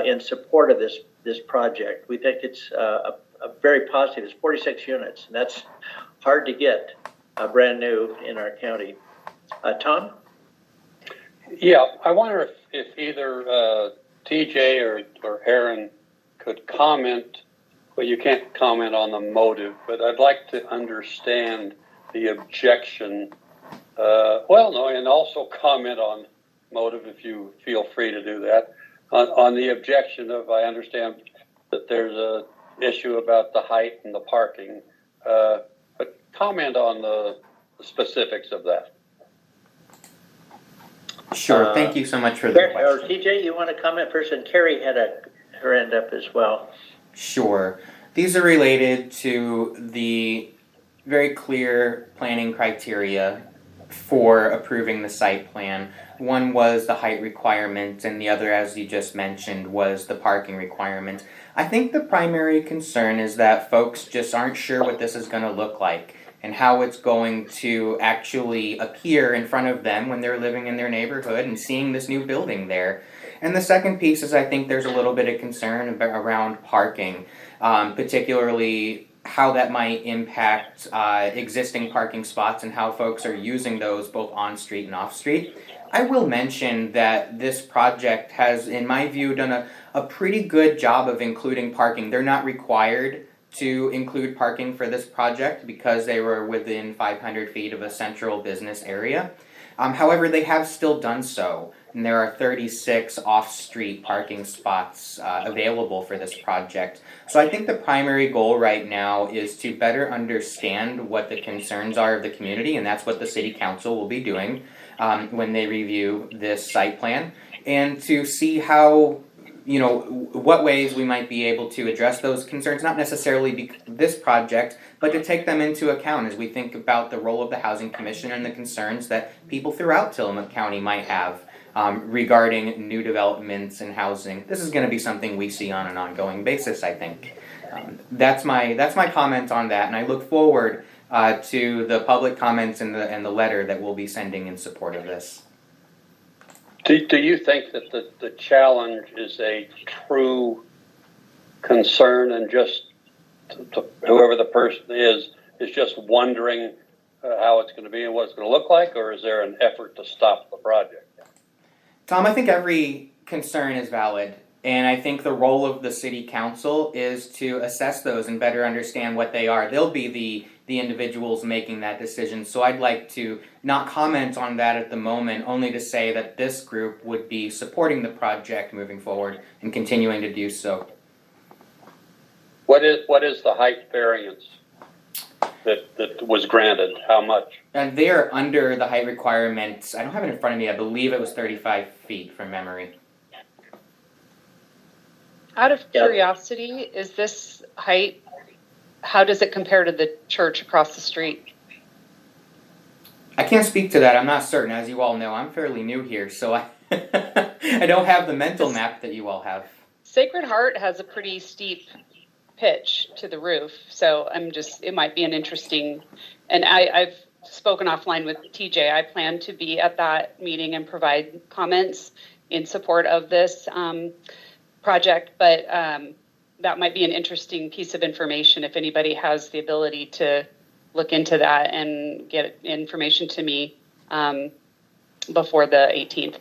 in support of this project? We think it's a very positive. It's 46 units, and that's hard to get brand new in our county. Tom? Yeah, I wonder if either TJ or Aaron could comment. Well, you can't comment on the motive, but I'd like to understand the objection. And also comment on motive if you feel free to do that. On the objection of, I understand that there's a issue about the height and the parking, but comment on the specifics of that. Sure, thank you so much for the question. Or TJ, you want to comment first? And Carrie had her end up as well. Sure. These are related to the very clear planning criteria for approving the site plan. One was the height requirement, and the other, as you just mentioned, was the parking requirement. I think the primary concern is that folks just aren't sure what this is going to look like and how it's going to actually appear in front of them when they're living in their neighborhood and seeing this new building there. And the second piece is I think there's a little bit of concern around parking, particularly how that might impact existing parking spots and how folks are using those both on-street and off-street. I will mention that this project has, in my view, done a pretty good job of including parking. They're not required to include parking for this project because they were within 500 feet of a central business area. However, they have still done so, and there are 36 off-street parking spots available for this project. So I think the primary goal right now is to better understand what the concerns are of the community, and that's what the City Council will be doing when they review this site plan, and to see how, what ways we might be able to address those concerns, not necessarily this project, but to take them into account as we think about the role of the Housing Commission and the concerns that people throughout Tillamook County might have regarding new developments and housing. This is going to be something we see on an ongoing basis, I think. That's my comment on that, and I look forward to the public comments and the letter that we'll be sending in support of this. Do you think that the challenge is a true concern and just whoever the person is just wondering how it's going to be and what it's going to look like, or is there an effort to stop the project? Tom, I think every concern is valid, and I think the role of the city council is to assess those and better understand what they are. They'll be the individuals making that decision, so I'd like to not comment on that at the moment, only to say that this group would be supporting the project moving forward and continuing to do so. What is the height variance that was granted? How much? And they're under the height requirements. I don't have it in front of me. I believe it was 35 feet from memory. Out of curiosity, is this height, how does it compare to the church across the street? I can't speak to that. I'm not certain. As you all know, I'm fairly new here, so I don't have the mental map that you all have. Sacred Heart has a pretty steep pitch to the roof, so it might be an interesting, and I've spoken offline with TJ. I plan to be at that meeting and provide comments in support of this project, but that might be an interesting piece of information if anybody has the ability to look into that and get information to me before the 18th.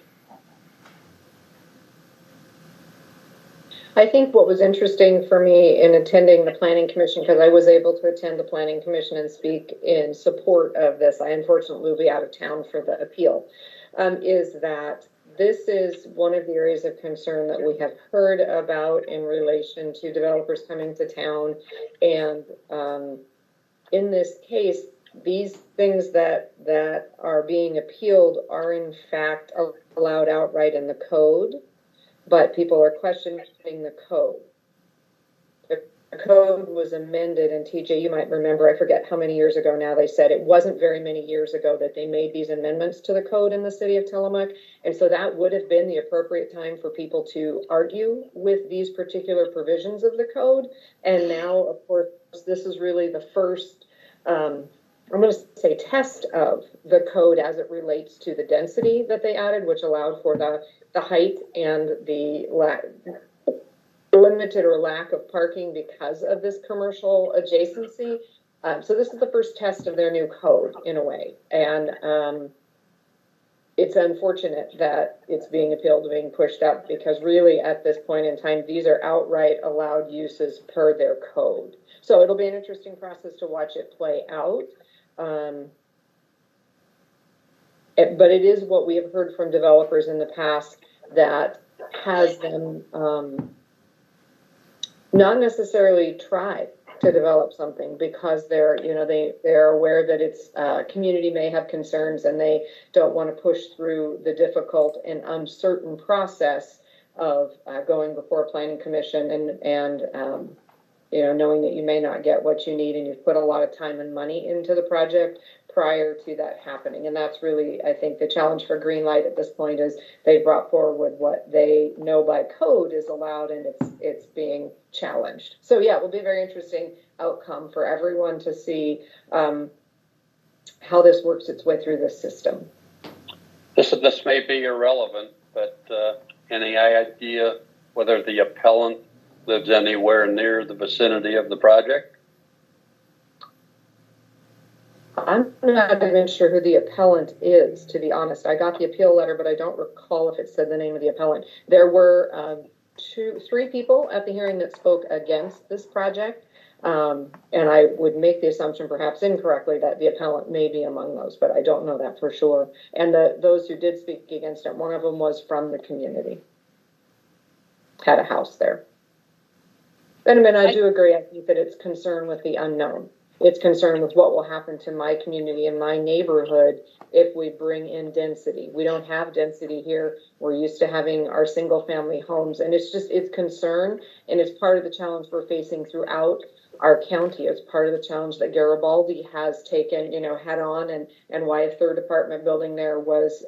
I think what was interesting for me in attending the Planning Commission, because I was able to attend the Planning Commission and speak in support of this, I unfortunately will be out of town for the appeal, is that this is one of the areas of concern that we have heard about in relation to developers coming to town. And in this case, these things that are being appealed are in fact allowed outright in the code, but people are questioning the code. The code was amended, and TJ, you might remember, I forget how many years ago now, they said it wasn't very many years ago that they made these amendments to the code in the city of Tillamook. And so that would have been the appropriate time for people to argue with these particular provisions of the code. And now, of course, this is really the first, I'm going to say, test of the code as it relates to the density that they added, which allowed for the height and the limited or lack of parking because of this commercial adjacency. So this is the first test of their new code in a way. And it's unfortunate that it's being appealed, being pushed up, because really at this point in time, these are outright allowed uses per their code. So it'll be an interesting process to watch it play out. But it is what we have heard from developers in the past that has them not necessarily try to develop something because they're aware that its community may have concerns and they don't want to push through the difficult and uncertain process of going before a planning commission and knowing that you may not get what you need and you've put a lot of time and money into the project prior to that happening. And that's really, I think, the challenge for Greenlight at this point is they brought forward what they know by code is allowed, and it's being challenged. So yeah, it will be a very interesting outcome for everyone to see how this works its way through this system. This may be irrelevant, but any idea whether the appellant lives anywhere near the vicinity of the project? I'm not even sure who the appellant is, to be honest. I got the appeal letter, but I don't recall if it said the name of the appellant. There were three people at the hearing that spoke against this project, and I would make the assumption, perhaps incorrectly, that the appellant may be among those, but I don't know that for sure. And those who did speak against it, one of them was from the community, had a house there. And I do agree. I think that it's concern with the unknown. It's concerned with what will happen to my community and my neighborhood if we bring in density. We don't have density here. We're used to having our single family homes, and it's concern, and it's part of the challenge we're facing throughout our county. It's part of the challenge that Garibaldi has taken, head on, and why a third apartment building there was,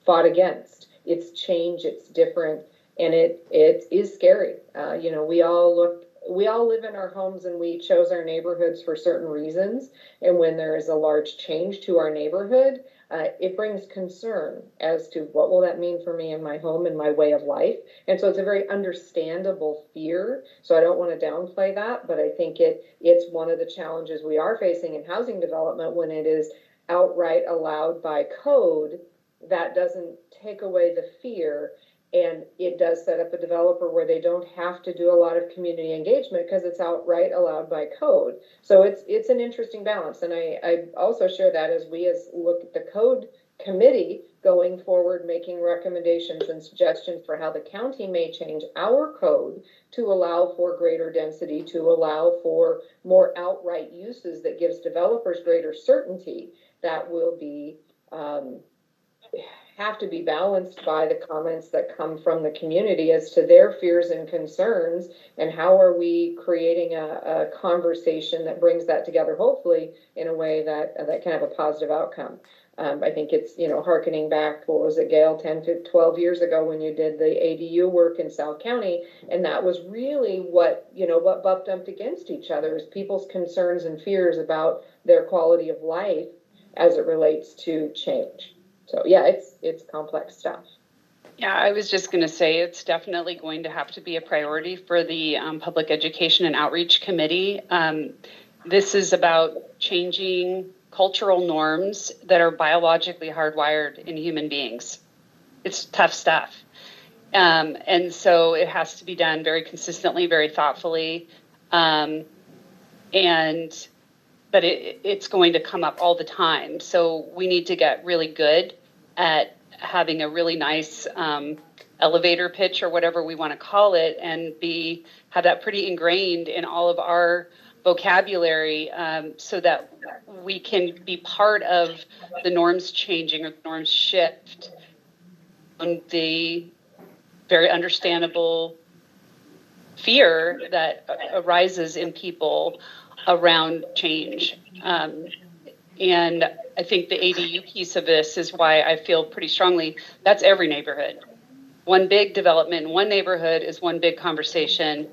fought against. It's change, it's different, and it is scary. We all look we all live in our homes and we chose our neighborhoods for certain reasons. And when there is a large change to our neighborhood, it brings concern as to what will that mean for me in my home and my way of life. And so it's a very understandable fear. So I don't want to downplay that, but I think it's one of the challenges we are facing in housing development when it is outright allowed by code. That doesn't take away the fear. And it does set up a developer where they don't have to do a lot of community engagement because it's outright allowed by code. So it's an interesting balance. And I also share that as we look at the code committee going forward, making recommendations and suggestions for how the county may change our code to allow for greater density, to allow for more outright uses that gives developers greater certainty. That will be have to be balanced by the comments that come from the community as to their fears and concerns, and how are we creating a conversation that brings that together, hopefully in a way that can have a positive outcome. I think it's, hearkening back, what was it, Gail, 10 to 12 years ago when you did the ADU work in South County, and that was really what bumped up against each other is people's concerns and fears about their quality of life as it relates to change. So yeah, it's complex stuff. Yeah, I was just going to say it's definitely going to have to be a priority for the Public Education and Outreach Committee. This is about changing cultural norms that are biologically hardwired in human beings. It's tough stuff. And so it has to be done very consistently, very thoughtfully. But it's going to come up all the time. So we need to get really good at having a really nice elevator pitch or whatever we want to call it, and have that pretty ingrained in all of our vocabulary, so that we can be part of the norms changing or the norms shift on the very understandable fear that arises in people around change. And I think the ADU piece of this is why I feel pretty strongly that's every neighborhood. One big development in one neighborhood is one big conversation.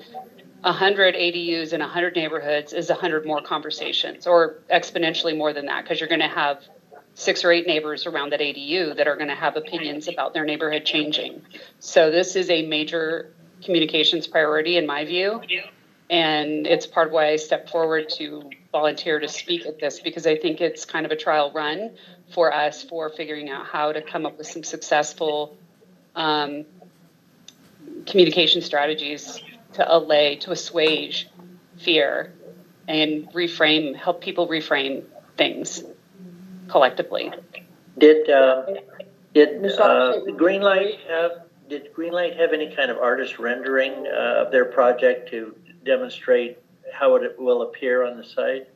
100 ADUs in 100 neighborhoods is 100 more conversations, or exponentially more than that, because you're going to have 6 or 8 neighbors around that ADU that are going to have opinions about their neighborhood changing. So this is a major communications priority in my view. And it's part of why I stepped forward to volunteer to speak at this, because I think it's kind of a trial run for us for figuring out how to come up with some successful communication strategies to assuage fear and help people reframe things collectively. Did Greenlight have any kind of artist rendering of their project to demonstrate how it will appear on the site?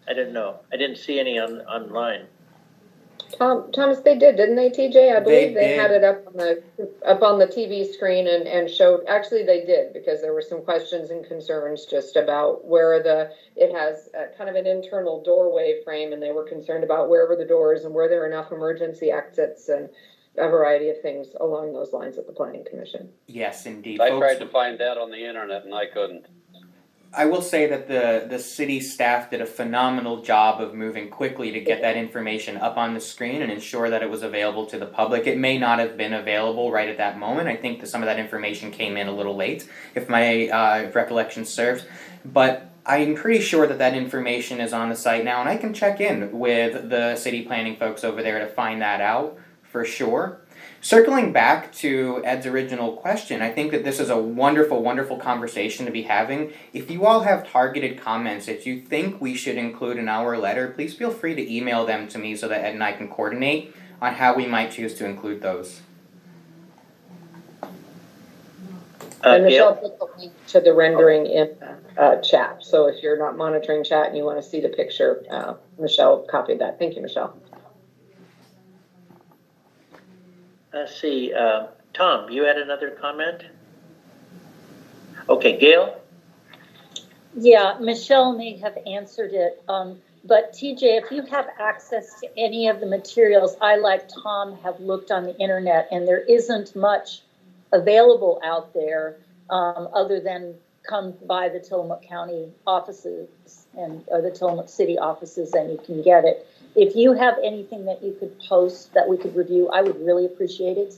I didn't know. I didn't see any online. Thomas, they did, didn't they, TJ? I believe they did. had it up on the TV screen and showed. Actually, they did, because there were some questions and concerns just about where it has kind of an internal doorway frame, and they were concerned about where were the doors and were there enough emergency exits and a variety of things along those lines at the Planning Commission. Yes, indeed. I Folks, tried to find that on the internet and I couldn't. I will say that the city staff did a phenomenal job of moving quickly to get that information up on the screen and ensure that it was available to the public. It may not have been available right at that moment. I think that some of that information came in a little late, if my recollection serves. But I'm pretty sure that information is on the site now, and I can check in with the city planning folks over there to find that out for sure. Circling back to Ed's original question, I think that this is a wonderful, wonderful conversation to be having. If you all have targeted comments that you think we should include in our letter, please feel free to email them to me so that Ed and I can coordinate on how we might choose to include those. And Michelle put the link to the rendering in chat. So if you're not monitoring chat and you want to see the picture, Michelle copied that. Thank you, Michelle. Let's see, Tom, you had another comment? Okay, Gail? Yeah, Michelle may have answered it, but TJ, if you have access to any of the materials, I, like Tom, have looked on the internet, and there isn't much available out there other than come by the Tillamook County offices or the Tillamook City offices, and you can get it. If you have anything that you could post that we could review, I would really appreciate it.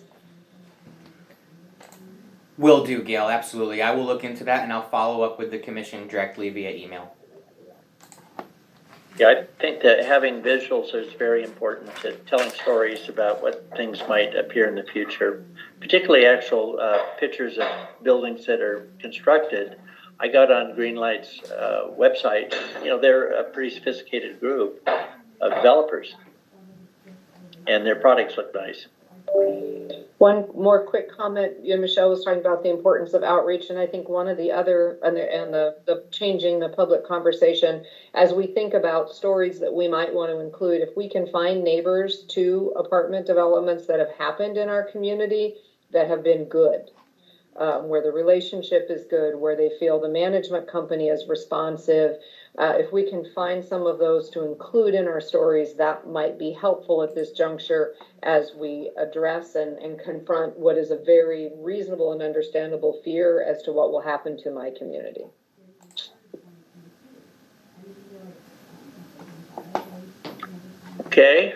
Will do, Gail, absolutely. I will look into that and I'll follow up with the commission directly via email. Yeah, I think that having visuals is very important to telling stories about what things might appear in the future, particularly actual pictures of buildings that are constructed. I got on Greenlight's website. You know, they're a pretty sophisticated group of developers, and their products look nice. One more quick comment. Michelle was talking about the importance of outreach, and I think one of the other, and the changing the public conversation, as we think about stories that we might want to include, if we can find neighbors to apartment developments that have happened in our community that have been good, where the relationship is good, where they feel the management company is responsive. If we can find some of those to include in our stories, that might be helpful at this juncture as we address and confront what is a very reasonable and understandable fear as to what will happen to my community. Okay.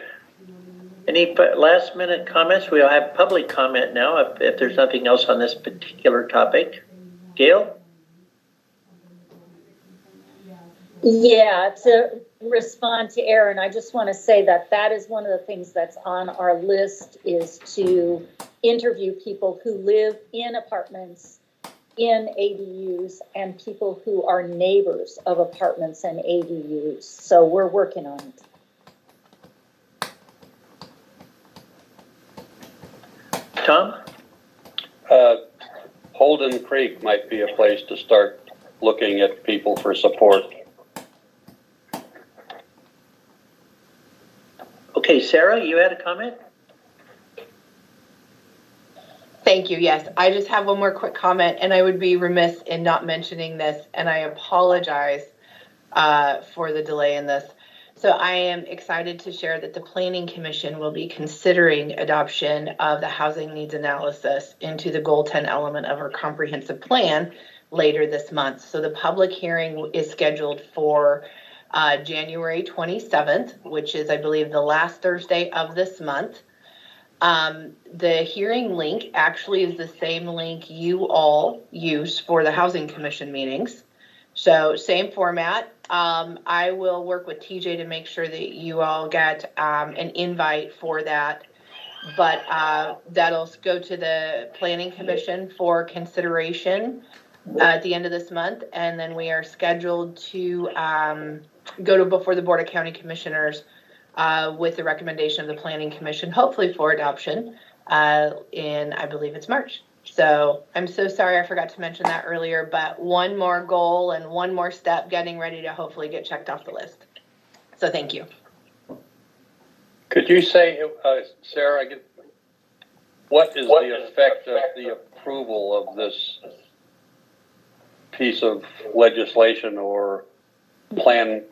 Any last minute comments? We'll have public comment now if there's nothing else on this particular topic. Gail? Yeah, to respond to Aaron, I just want to say that is one of the things that's on our list, is to interview people who live in apartments, in ADUs, and people who are neighbors of apartments and ADUs. So we're working on it. Tom? Holden Creek might be a place to start looking at people for support. Okay, Sarah, you had a comment? Thank you. Yes, I just have one more quick comment, and I would be remiss in not mentioning this, and I apologize for the delay in this. So I am excited to share that the Planning Commission will be considering adoption of the housing needs analysis into the Goal 10 element of our comprehensive plan later this month. So the public hearing is scheduled for January 27th, which is, I believe, the last Thursday of this month. The hearing link actually is the same link you all use for the Housing Commission meetings. So same format. I will work with TJ to make sure that you all get an invite for that. But that'll go to the Planning Commission for consideration at the end of this month. And then we are scheduled to go to before the Board of County Commissioners with the recommendation of the Planning Commission, hopefully for adoption in, I believe it's March. So I'm so sorry I forgot to mention that earlier, but one more goal and one more step getting ready to hopefully get checked off the list. So thank you. Could you say, Sarah, what is the effect of the approval of this piece of legislation or plan?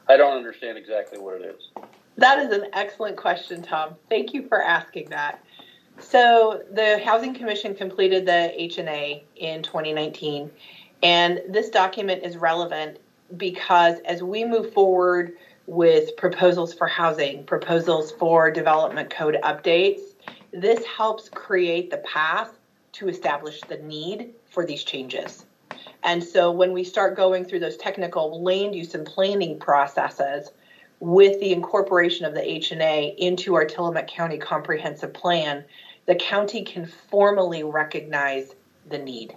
I don't understand exactly what it is. That is an excellent question, Tom. Thank you for asking that. So the Housing Commission completed the H&A in 2019, and this document is relevant because as we move forward with proposals for housing, proposals for development code updates, this helps create the path to establish the need for these changes. And so when we start going through those technical land use and planning processes with the incorporation of the H&A into our Tillamook County Comprehensive Plan, the county can formally recognize the need.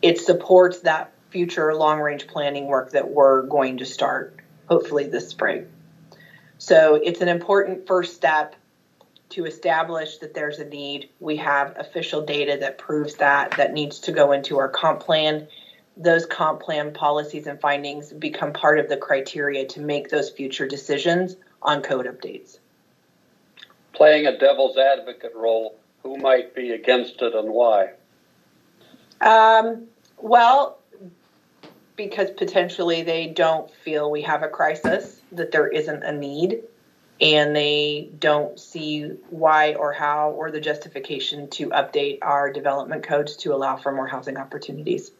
It supports that future long-range planning work that we're going to start, hopefully this spring. So it's an important first step to establish that there's a need. We have official data that proves that needs to go into our comp plan. Those comp plan policies and findings become part of the criteria to make those future decisions on code updates. Playing a devil's advocate role, who might be against it and why? Well, because potentially they don't feel we have a crisis, that there isn't a need, and they don't see why or how or the justification to update our development codes to allow for more housing opportunities.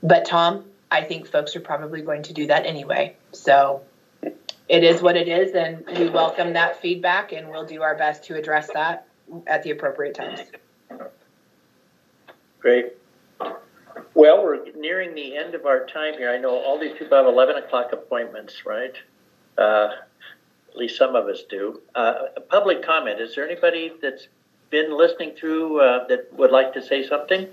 But Tom, I think folks are probably going to do that anyway. So it is what it is, and we welcome that feedback, and we'll do our best to address that at the appropriate times. Great. Well, we're nearing the end of our time here. I know all these people have 11 o'clock appointments, right? At least some of us do. Public comment. Is there anybody that's been listening through that would like to say something?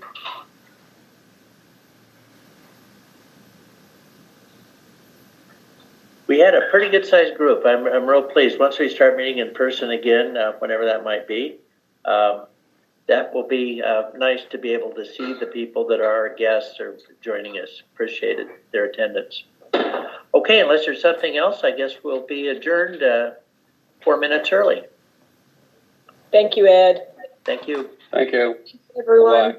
We had a pretty good sized group. I'm real pleased. Once we start meeting in person again, whenever that might be, that will be nice to be able to see the people that are our guests or joining us. Appreciated their attendance. Okay, unless there's something else, I guess we'll be adjourned 4 minutes early. Thank you, Ed. Thank you. Thank you. Everyone. Bye.